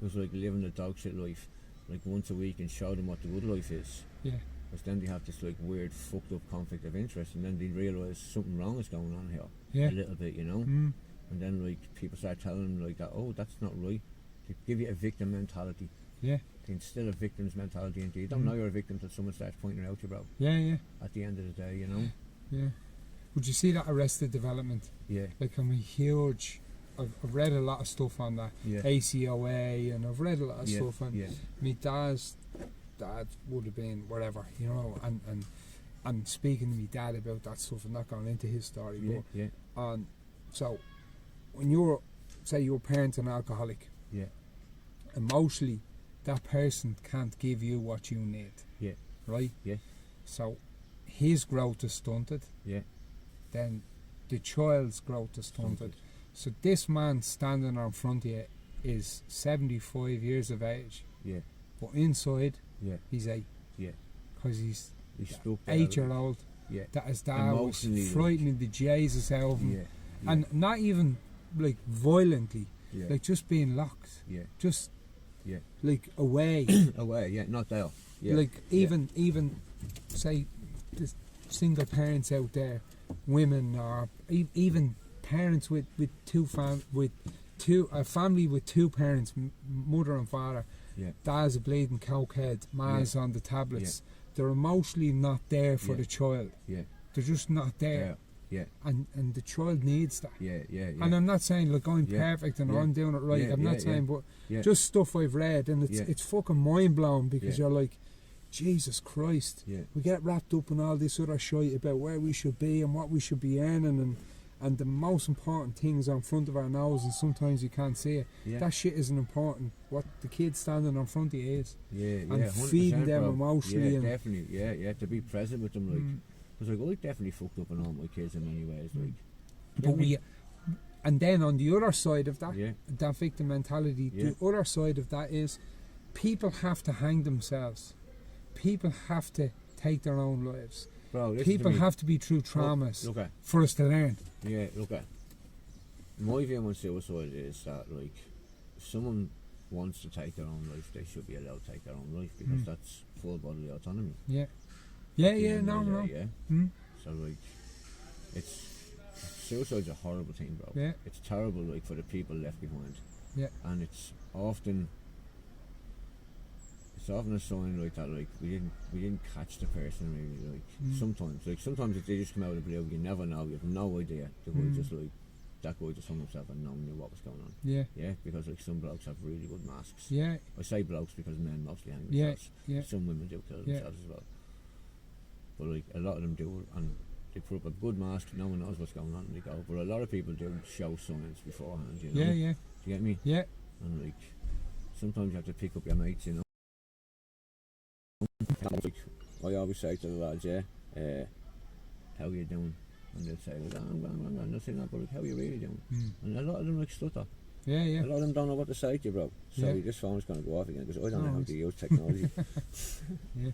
who's like living the dog shit life, like once a week and show them what the good life is. Yeah. Because then they have this like weird fucked up conflict of interest, and then they realise something wrong is going on here. Yeah. A little bit, you know. Mm. And then like people start telling them like that. Oh, that's not right. They give you a victim mentality. Yeah. They instill a victim's mentality into you. You don't know you're a victim until someone starts pointing it out to you, bro. Yeah, yeah. At the end of the day, you know. Yeah. Would you see that Arrested Development? Yeah. Like I'm a huge. I've read a lot of stuff on that. Yeah. ACOA, and I've read a lot of Yeah. stuff. And Yeah. my dad would have been whatever, you know. And I'm speaking to my dad about that stuff and not going into his story. Yeah. Yeah. But so when you're, say, your parent's an alcoholic, Yeah. emotionally, that person can't give you what you need. Yeah. Right? Yeah. So his growth is stunted. Yeah. Then the child's growth is stunted. So this man standing in front of you is 75 years of age. Yeah. But inside, Yeah. he's 8. Yeah. Because he's He's stuck there. 8-year-old. Yeah. That his dad was Emotionally, frightening the Jesus out of him. Yeah. Yeah. And not even like violently, Yeah. like just being locked. Yeah. Just Yeah. like away. Away. Yeah. Not there. Yeah. Like even say the single parents out there, women, or even parents with a family with two parents, mother and father. Yeah. Dad's a bleeding cokehead, ma's on the tablets. Yeah. They're emotionally not there for Yeah. the child. Yeah. They're just not there. Yeah. And the child needs that. Yeah. Yeah. Yeah. And I'm not saying look I'm Yeah. perfect and Yeah. I'm doing it right. Yeah, I'm yeah, not saying, yeah. but Yeah. just stuff I've read, and Yeah. it's fucking mind blowing because Yeah. you're like, Jesus Christ. Yeah. We get wrapped up in all this other shit about where we should be and what we should be earning, and the most important things are in front of our nose, and sometimes you can't see it. Yeah. That shit isn't important. What the kid standing in front of you is. Yeah. and 100%, feeding them bro. emotionally Yeah. and- Definitely. Yeah. Yeah. To be present with them, like. Mm. Because like I definitely fucked up on all my kids in many ways, like. But and then on the other side of that, Yeah. that victim mentality, Yeah. the other side of that is people have to hang themselves. People have to take their own lives. Bro, listen People to me. have to be through traumas Look at. for us to learn. Yeah. Look at. My view on suicide is that like, if someone wants to take their own life, they should be allowed to take their own life because that's full bodily autonomy. Yeah. At Yeah, the yeah, end no, of the no. day, Yeah. Mm. So like, suicide's a horrible thing, bro. Yeah. It's terrible, like for the people left behind. Yeah. And it's often a sign like that, like we didn't catch the person really, like sometimes if they just come out of the blue, you never know, you have no idea. The guy just like that guy just hung himself and no one knew what was going on. Yeah. Yeah, because like some blokes have really good masks. Yeah. I say blokes because men mostly hang Yeah. themselves. Yeah. Some women do kill Yeah. themselves as well. But like a lot of them do, and they put up a good mask, no one knows what's going on and they go. But a lot of people do show signs beforehand, you know. Yeah, yeah. Do you get me? Yeah. And like sometimes you have to pick up your mates, you know. Like, I always say to the lads, yeah, how you doing? And they'll say, like, I'm going, and they'll say that, but like, how you really doing? And a lot of them like stutter. Yeah, yeah. A lot of them don't know what to say to you, bro. So Yeah. this phone's going to go off again because I don't know how Alright. to use technology. Yeah.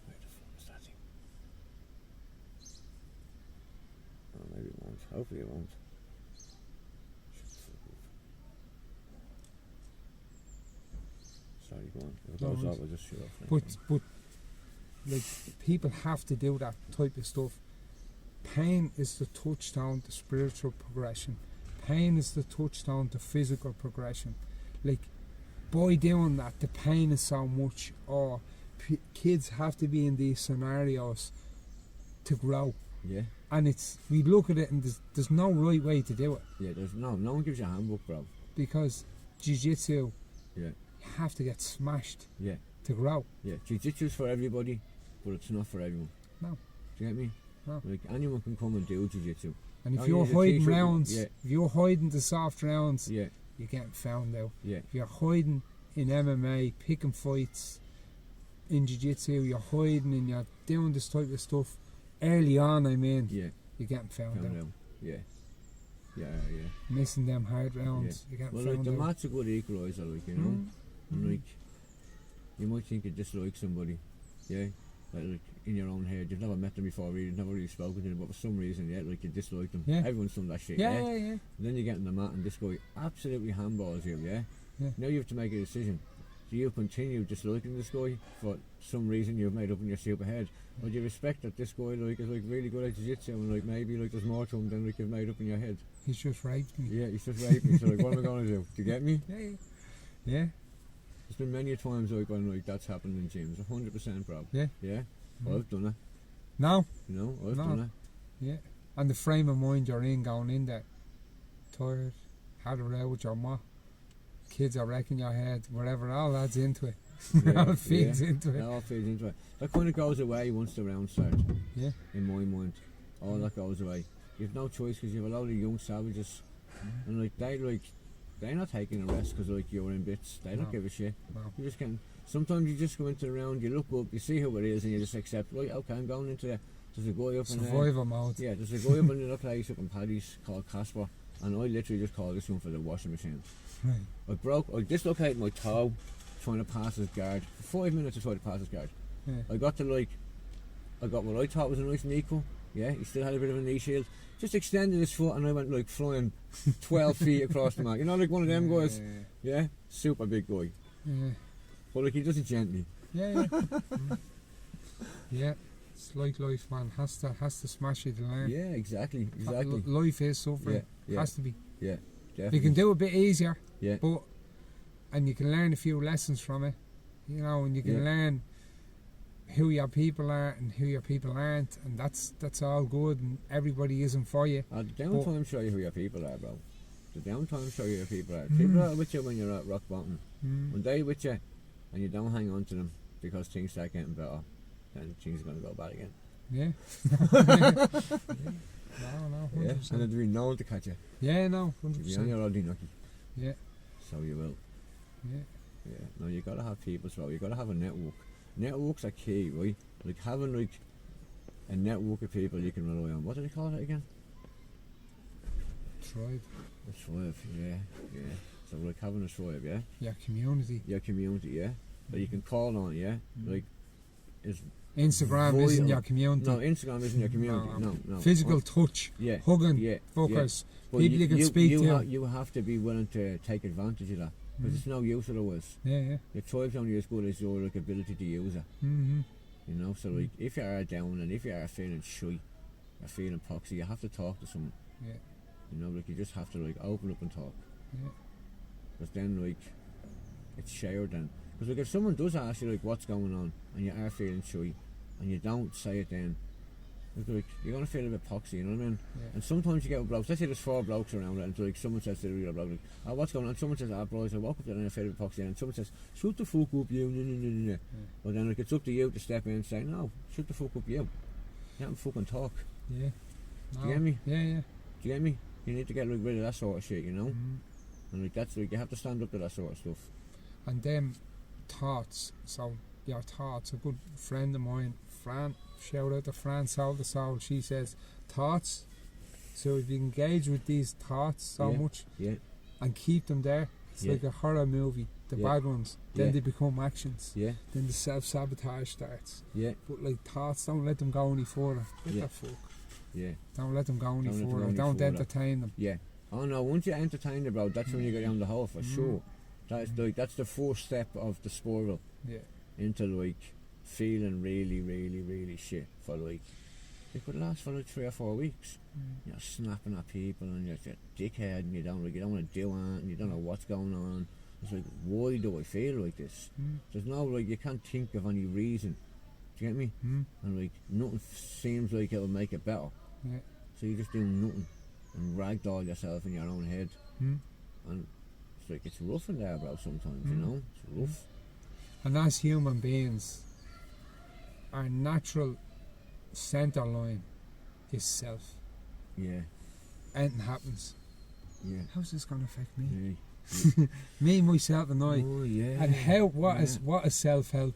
Where the fuck is that thing? Oh, maybe it won't. Hopefully it won't. Shut the fuck up. Sorry, go on. If it No goes worries. off, I'll just shut off. But like people have to do that type of stuff. Pain is the touchstone to spiritual progression. Pain is the touchstone to physical progression. Like by doing that, the pain is so much. Or kids have to be in these scenarios to grow. Yeah. And we look at it and there's no right way to do it. Yeah, there's no one gives you a handbook, bro. Because jiu-jitsu, Yeah. you have to get smashed Yeah. to grow. Yeah. Jiu-jitsu's for everybody, but it's not for everyone. No. Do you get me? No. Like anyone can come and do jiu-jitsu. And if Oh, you're yeah, the hiding t-shirt, rounds, yeah. if you're hiding the soft rounds, Yeah. you're getting found out. Yeah. If you're hiding in MMA, picking fights, in jiu-jitsu, you're hiding and you're doing this type of stuff early on, I mean, Yeah. you're getting found out. Yeah. Yeah. Yeah. Missing them hard rounds, you're getting Well, like found the out. mat's a good equaliser, like, you know. And like, you might think you dislike somebody, yeah, like in your own head, you've never met them before, really, you've never really spoken to them, but for some reason, yeah, like you dislike them. Yeah. Everyone's done that shit, Yeah. And then you get in the mat and this guy absolutely handballs you, yeah. Now you have to make a decision. Do you continue disliking this guy for some reason you've made up in your stupid head, or do you respect that this guy like is like really good at jiu-jitsu and like maybe like there's more to him than like you've made up in your head? He's just raped me. Yeah, he's just raping me. So like, what am I going to do? Do you get me? Yeah. There's been many times like when like that's happened in gyms, 100%, bro. Yeah. Yeah. I've done it. No. You know, I've No. done it. Yeah. And the frame of mind you're in going in there, tired, had a row with your ma, kids are wrecking your head, whatever, all adds into it. All feeds into it. It all feeds into it. That kind of goes away once the round starts. Yeah. In my mind, all that goes away. You've no choice because you have a lot of young savages, and they're not taking a rest because like you're in bits. They don't give a shit. No. You just can. Sometimes you just go into the round, you look up, you see who it is, and you just accept. Right, okay, I'm going into the. There's a guy up in there. Survivor mode. Yeah, there's a guy up in another place up in Paddy's called Casper, and I literally just called this one for the washing machine. Right. I dislocated my toe trying to pass his guard. For 5 minutes I tried to pass his guard. Yeah. I got what I thought was a nice knee cut. Yeah, he still had a bit of a knee shield. Just extended his foot and I went like flying 12 feet across the mat. You know, like one of them guys. Yeah, super big guy. Yeah. But like he does it gently. Yeah. Yeah. It's like life, man. Has to smash it to learn. Yeah, exactly. Life is suffering. Yeah. Has to be. Yeah, definitely. You can do it a bit easier. Yeah. But and you can learn a few lessons from it. You know, and you can learn who your people are and who your people aren't, and that's all good, and everybody isn't for you. The downtime show you who your people are, bro. The downtime show you who your people are. People are with you when you're at rock bottom. When they're with you and you don't hang on to them because things start getting better, then things are going to go bad again. Yeah. No, 100%. Yeah, and there'll be no one to catch you. Yeah, no, 100%. You're on your own lucky. Yeah. So you will. Yeah. Yeah. No, you gotta have people, so you gotta have a network. Networks are key, right? Like having like a network of people you can rely on. What do they call it again? Tribe. A tribe, yeah. So like having a tribe, yeah? Your community. Your community, yeah? That you can call on, yeah? Like is Instagram vital. isn't your community. No, Instagram isn't your community. No. Physical touch. Yeah. Hugging. Yeah. Fuckers. But People you can speak to. You have to be willing to take advantage of that. Because it's no use otherwise. Yeah. Your tribe's only as good as your like ability to use it. Mm-hmm. You know, so like if you are down and if you are feeling shy or feeling poxy, you have to talk to someone. Yeah. You know, like you just have to like open up and talk. Yeah. Because then like it's shared then. Because like if someone does ask you like what's going on and you are feeling shy and you don't say it then, it's like you're gonna feel a bit poxy, you know what I mean? Yeah. And sometimes you get with blokes, let's say there's 4 blokes around it and like someone says to the real bloke, like, oh, what's going on? Someone says, boys, I walk up there and I feel a bit poxy, and someone says, shut the fuck up you, no. Well then like it's up to you to step in and say, no, shut the fuck up you. You haven't fucking talk. Yeah. No. Do you get me? Yeah. Do you get me? You need to get like, rid of that sort of shit, you know? And like that's like you have to stand up to that sort of stuff. And them thoughts, so your thoughts, a good friend of mine, Fran, shout out to Fran, Soul to Soul, she says, thoughts, so if you engage with these thoughts so much and keep them there, it's like a horror movie, the bad ones, then they become actions, then the self-sabotage starts. But like thoughts, don't let them go any further. What the fuck? Don't let them go any further. Don't entertain them. Oh no, once you entertain them, bro, that's when you get down the hole for sure. That's the first step of the spiral into like feeling really, really, really shit for like. It could last for like 3 or 4 weeks. You're snapping at people and you're a dickhead and you don't want to do anything, you don't know what's going on. It's like, why do I feel like this? There's no, like, you can't think of any reason. Do you get me? And like, nothing seems like it'll make it better. So you're just doing nothing and ragdoll yourself in your own head. And it's like, it's rough in there, bro, sometimes, you know? It's rough. And as human beings, our natural centre line is self. Anything happens. How's this going to affect me? Me, myself, and I. And what is self-help?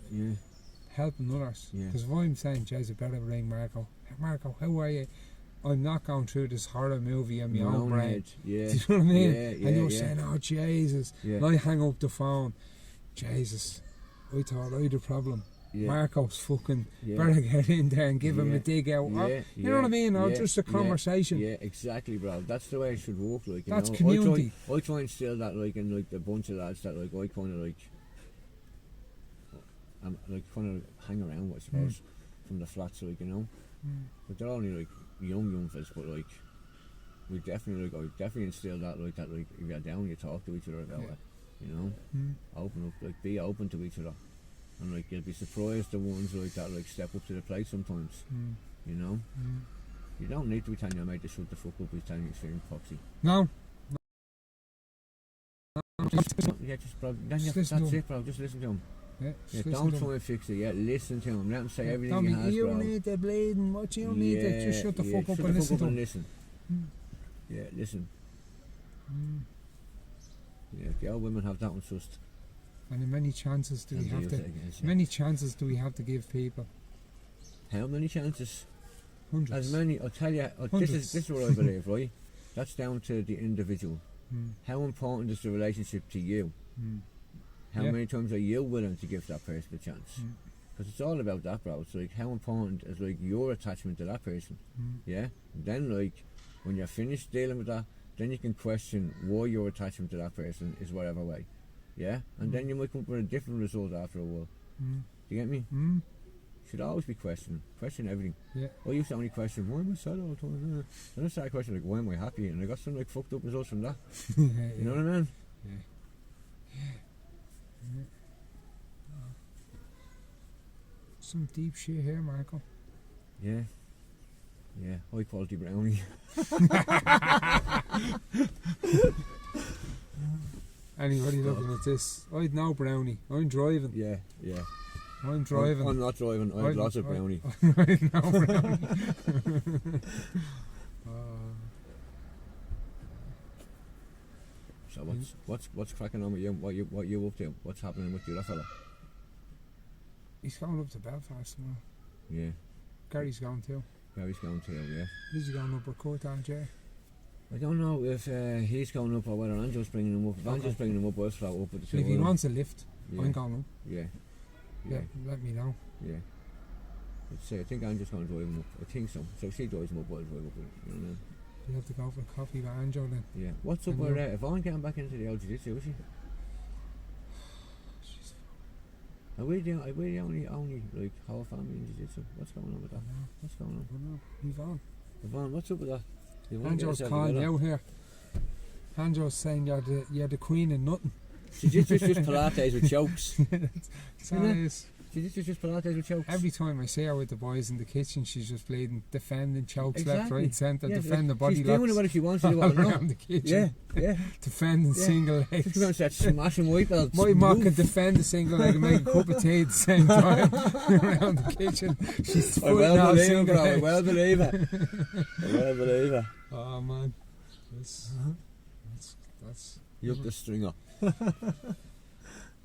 Helping others. Because if I'm saying, "Jez, I better ring Marco. Marco, how are you?" I'm not going through this horror movie in my own brain. Do you know what I mean? And you're saying, "Oh Jesus!" And I hang up the phone. Jesus, I thought I had a problem. Marco's fucking better get in there and give him a dig out. You know what I mean? Or just a conversation. Yeah, exactly, bro. That's the way it should work. Like, you that's know? community. I try and steal that, like, in like the bunch of lads that like I kind of like, kind of hang around with, I suppose, from the flats, like, you know. But they're only like young fellas, but like we definitely I definitely instill that like if you're down, you talk to each other about it. You know, open up, like, be open to each other. And like, you'll be surprised the ones like that like step up to the plate sometimes. You know, you don't need to be telling your mate to shut the fuck up. He's telling you he's feeling poxy. No. Just bro. That's it, bro. Just listen to him. Don't try and fix it. Listen to him. Let him say everything he has, you bro. Need the bleeding. What you need to just shut the fuck up and listen to him. Listen. Listen. The old women have that one just. And how many chances do we have to? Many chances do we have to give people? How many chances? Hundreds. As many. I'll tell you. This is what I believe, right? That's down to the individual. How important is the relationship to you? How many times are you willing to give that person a chance? Because it's all about that, bro. It's like, how important is like your attachment to that person? And then like, when you're finished dealing with that, then you can question why your attachment to that person is whatever way. And then you might come up with a different result after a while. Do you get me? Should always be questioning. Question everything. I used to only question, why am I sad all the time? Then I started questioning, like, why am I happy? And I got some like fucked up results from that. You know what I mean? Some deep shit here, Marco. High quality brownie. Anybody looking at this? I'd no brownie. I'm driving. I'm driving. I'm not driving. I had lots of brownie. I'd no brownie. So what's cracking on with you? What you up to? What's happening with you, that fella? He's going up to Belfast tomorrow. Gary's going too. Gary's going too, Is he going up with Kurt Jay? I don't know if he's going up or whether Angel's bringing him up. If Angel's bringing him up, I'll float up with the two. If he wants a lift, I'm going up. Let me know. I'd say, I think Angel's going to drive him up. I think so. So if she drives him up, I'll drive up with him. You know what I mean? You have to go for a coffee with Angel then. What's up with that? Yvonne getting back into the old jiu-jitsu, is she? Are we the only like whole family in jiu-jitsu? What's going on with that? What's going on? I don't know. Yvonne, what's up with that? Angel's calling you out here. Angel's saying you're the queen of nothing. Jiu-jitsu's just Pilates with chokes. That's all it is. Jiu-jitsu's just Pilates with chokes. Every time I see her with the boys in the kitchen, she's just bleeding, defending chokes left, right, centre, defending body she's locks. She's doing what she wants to do around the kitchen. Defending single legs. She's going to start smashing white belts. My mom can defend a single leg and make a cup of tea at the same time around the kitchen. She's I well believe it, bro. I well believe it. Oh man, that's you up the stringer.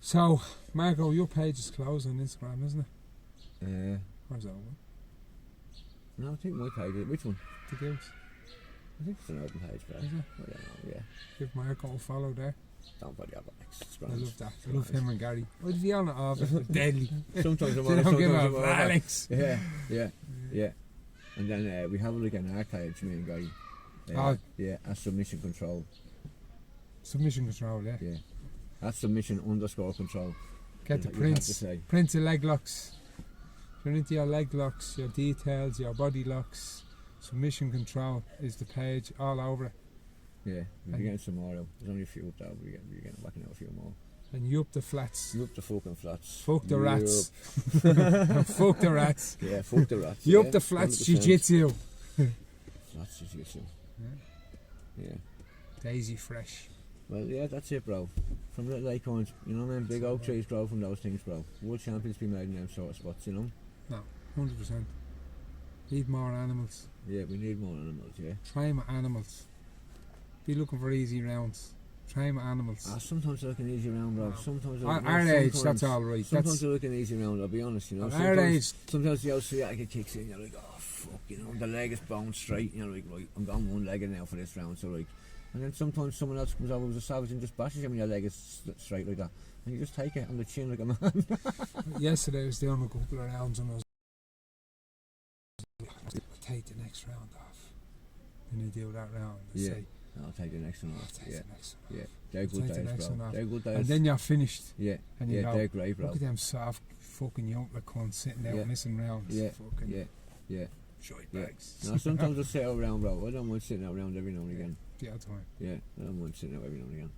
So, Marco, your page is closed on Instagram, isn't it? Where's that one? No, I think my page is. Which one? Deguze. I think it's an open page, bro. Is it? I don't know, Give Marco a follow there. Don't bother about Alex. I love that. I love him and Gary. I'd be on it all, but deadly. Sometimes I'm on it, sometimes I'm on Alex. Yeah. And then we have like an archive, me and Gary. A submission control. Submission control, yeah. That's submission _ control. Get the You have to prints. say. Prints of leg locks. If you're into your leg locks, your details, your body locks, submission control is the page all over it. Yeah, we'll And- be getting some more out. There's only a few up there, but we're getting whacking out a few more. And you up the flats. You up the fucking flats. Fuck the rats. Yup. Fuck the rats. Yeah, fuck the rats. You yeah, up the flats 100%. jiu-jitsu. Flats jiu-jitsu. Yeah. Daisy fresh. Well, yeah, that's it, bro. From little acorns, you know, man, big oak trees grow from those things, bro. World champions be made in them sort of spots, you know? 100%. Need more animals. Yeah, we need more animals, yeah. Train with animals. Be looking for easy rounds. Train with animals. Sometimes I look an easy round, bro. No. Sometimes Our age, that's all right. Sometimes I look an easy round, I'll be honest, you know. Our Sometimes, age, sometimes the old sciatica kicks in, you're like, oh, fuck, you know, the leg is bone straight, you know, like, right, I'm going one-legged now for this round, so like, and then sometimes someone else comes over with a savage and just bashes you when your leg is straight like that, and you just take it on the chin like a man. yesterday I was doing a couple of rounds and I was take the next round off. Then you do that round and Yeah. say, I'll take the next one I'll off. take Yeah, the next one. yeah, they're I'll good take the days, next one bro. off. They're good days. And then you're finished. Yeah, And you yeah, go, they're great, bro. look at them soft fucking yoke cunts sitting there Yeah. missing rounds. Yeah. Fucking Yeah. shite Yeah. bags. Now, sometimes I sit around, bro. I don't mind sitting around every now and again. The other time. Yeah, I don't mind sitting out every now and again.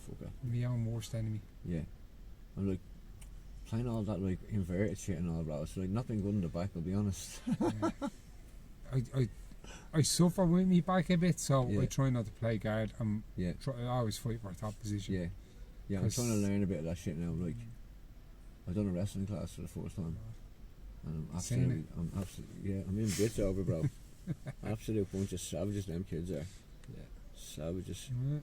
Fucker. My own worst enemy. Yeah. I'm like, playing all that, like, inverted shit and all, bro. It's like nothing good in the back, I'll be honest. Yeah. I suffer with me back a bit, so Yeah. I try not to play guard. Yeah. I always fight for top position. Yeah. Yeah, I'm 'Cause- trying to learn a bit of that shit now. Like, I've done a wrestling class for the first time. And I'm in bits over, bro. Absolute bunch of savages, them kids are. Yeah. Savages. Yeah.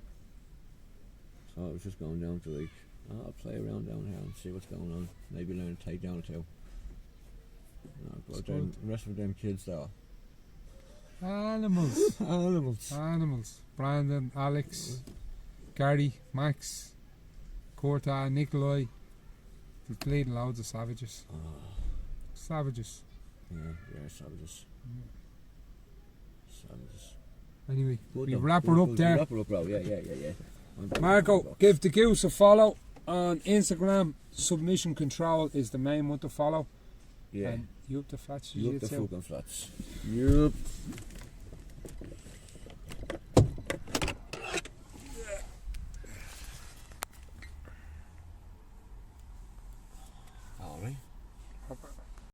So I was just going down to, like, I'll play around down here and see what's going on. Maybe learn a takedown or two. But the rest of them kids, though. Animals. Animals. Animals. Brandon, Alex, Gary, Max, Corta, Nikolai. There's bleeding loads of savages. Savages. Yeah, savages. Savages. Anyway, Good we though. wrap Good, her up good. there. Wrap her up, bro. Yeah. Marco, give Deguze a follow on Instagram. Submission Control is the main one to follow. Yeah. And you up the flats You up the jiu-jitsu. fucking flats. Yup.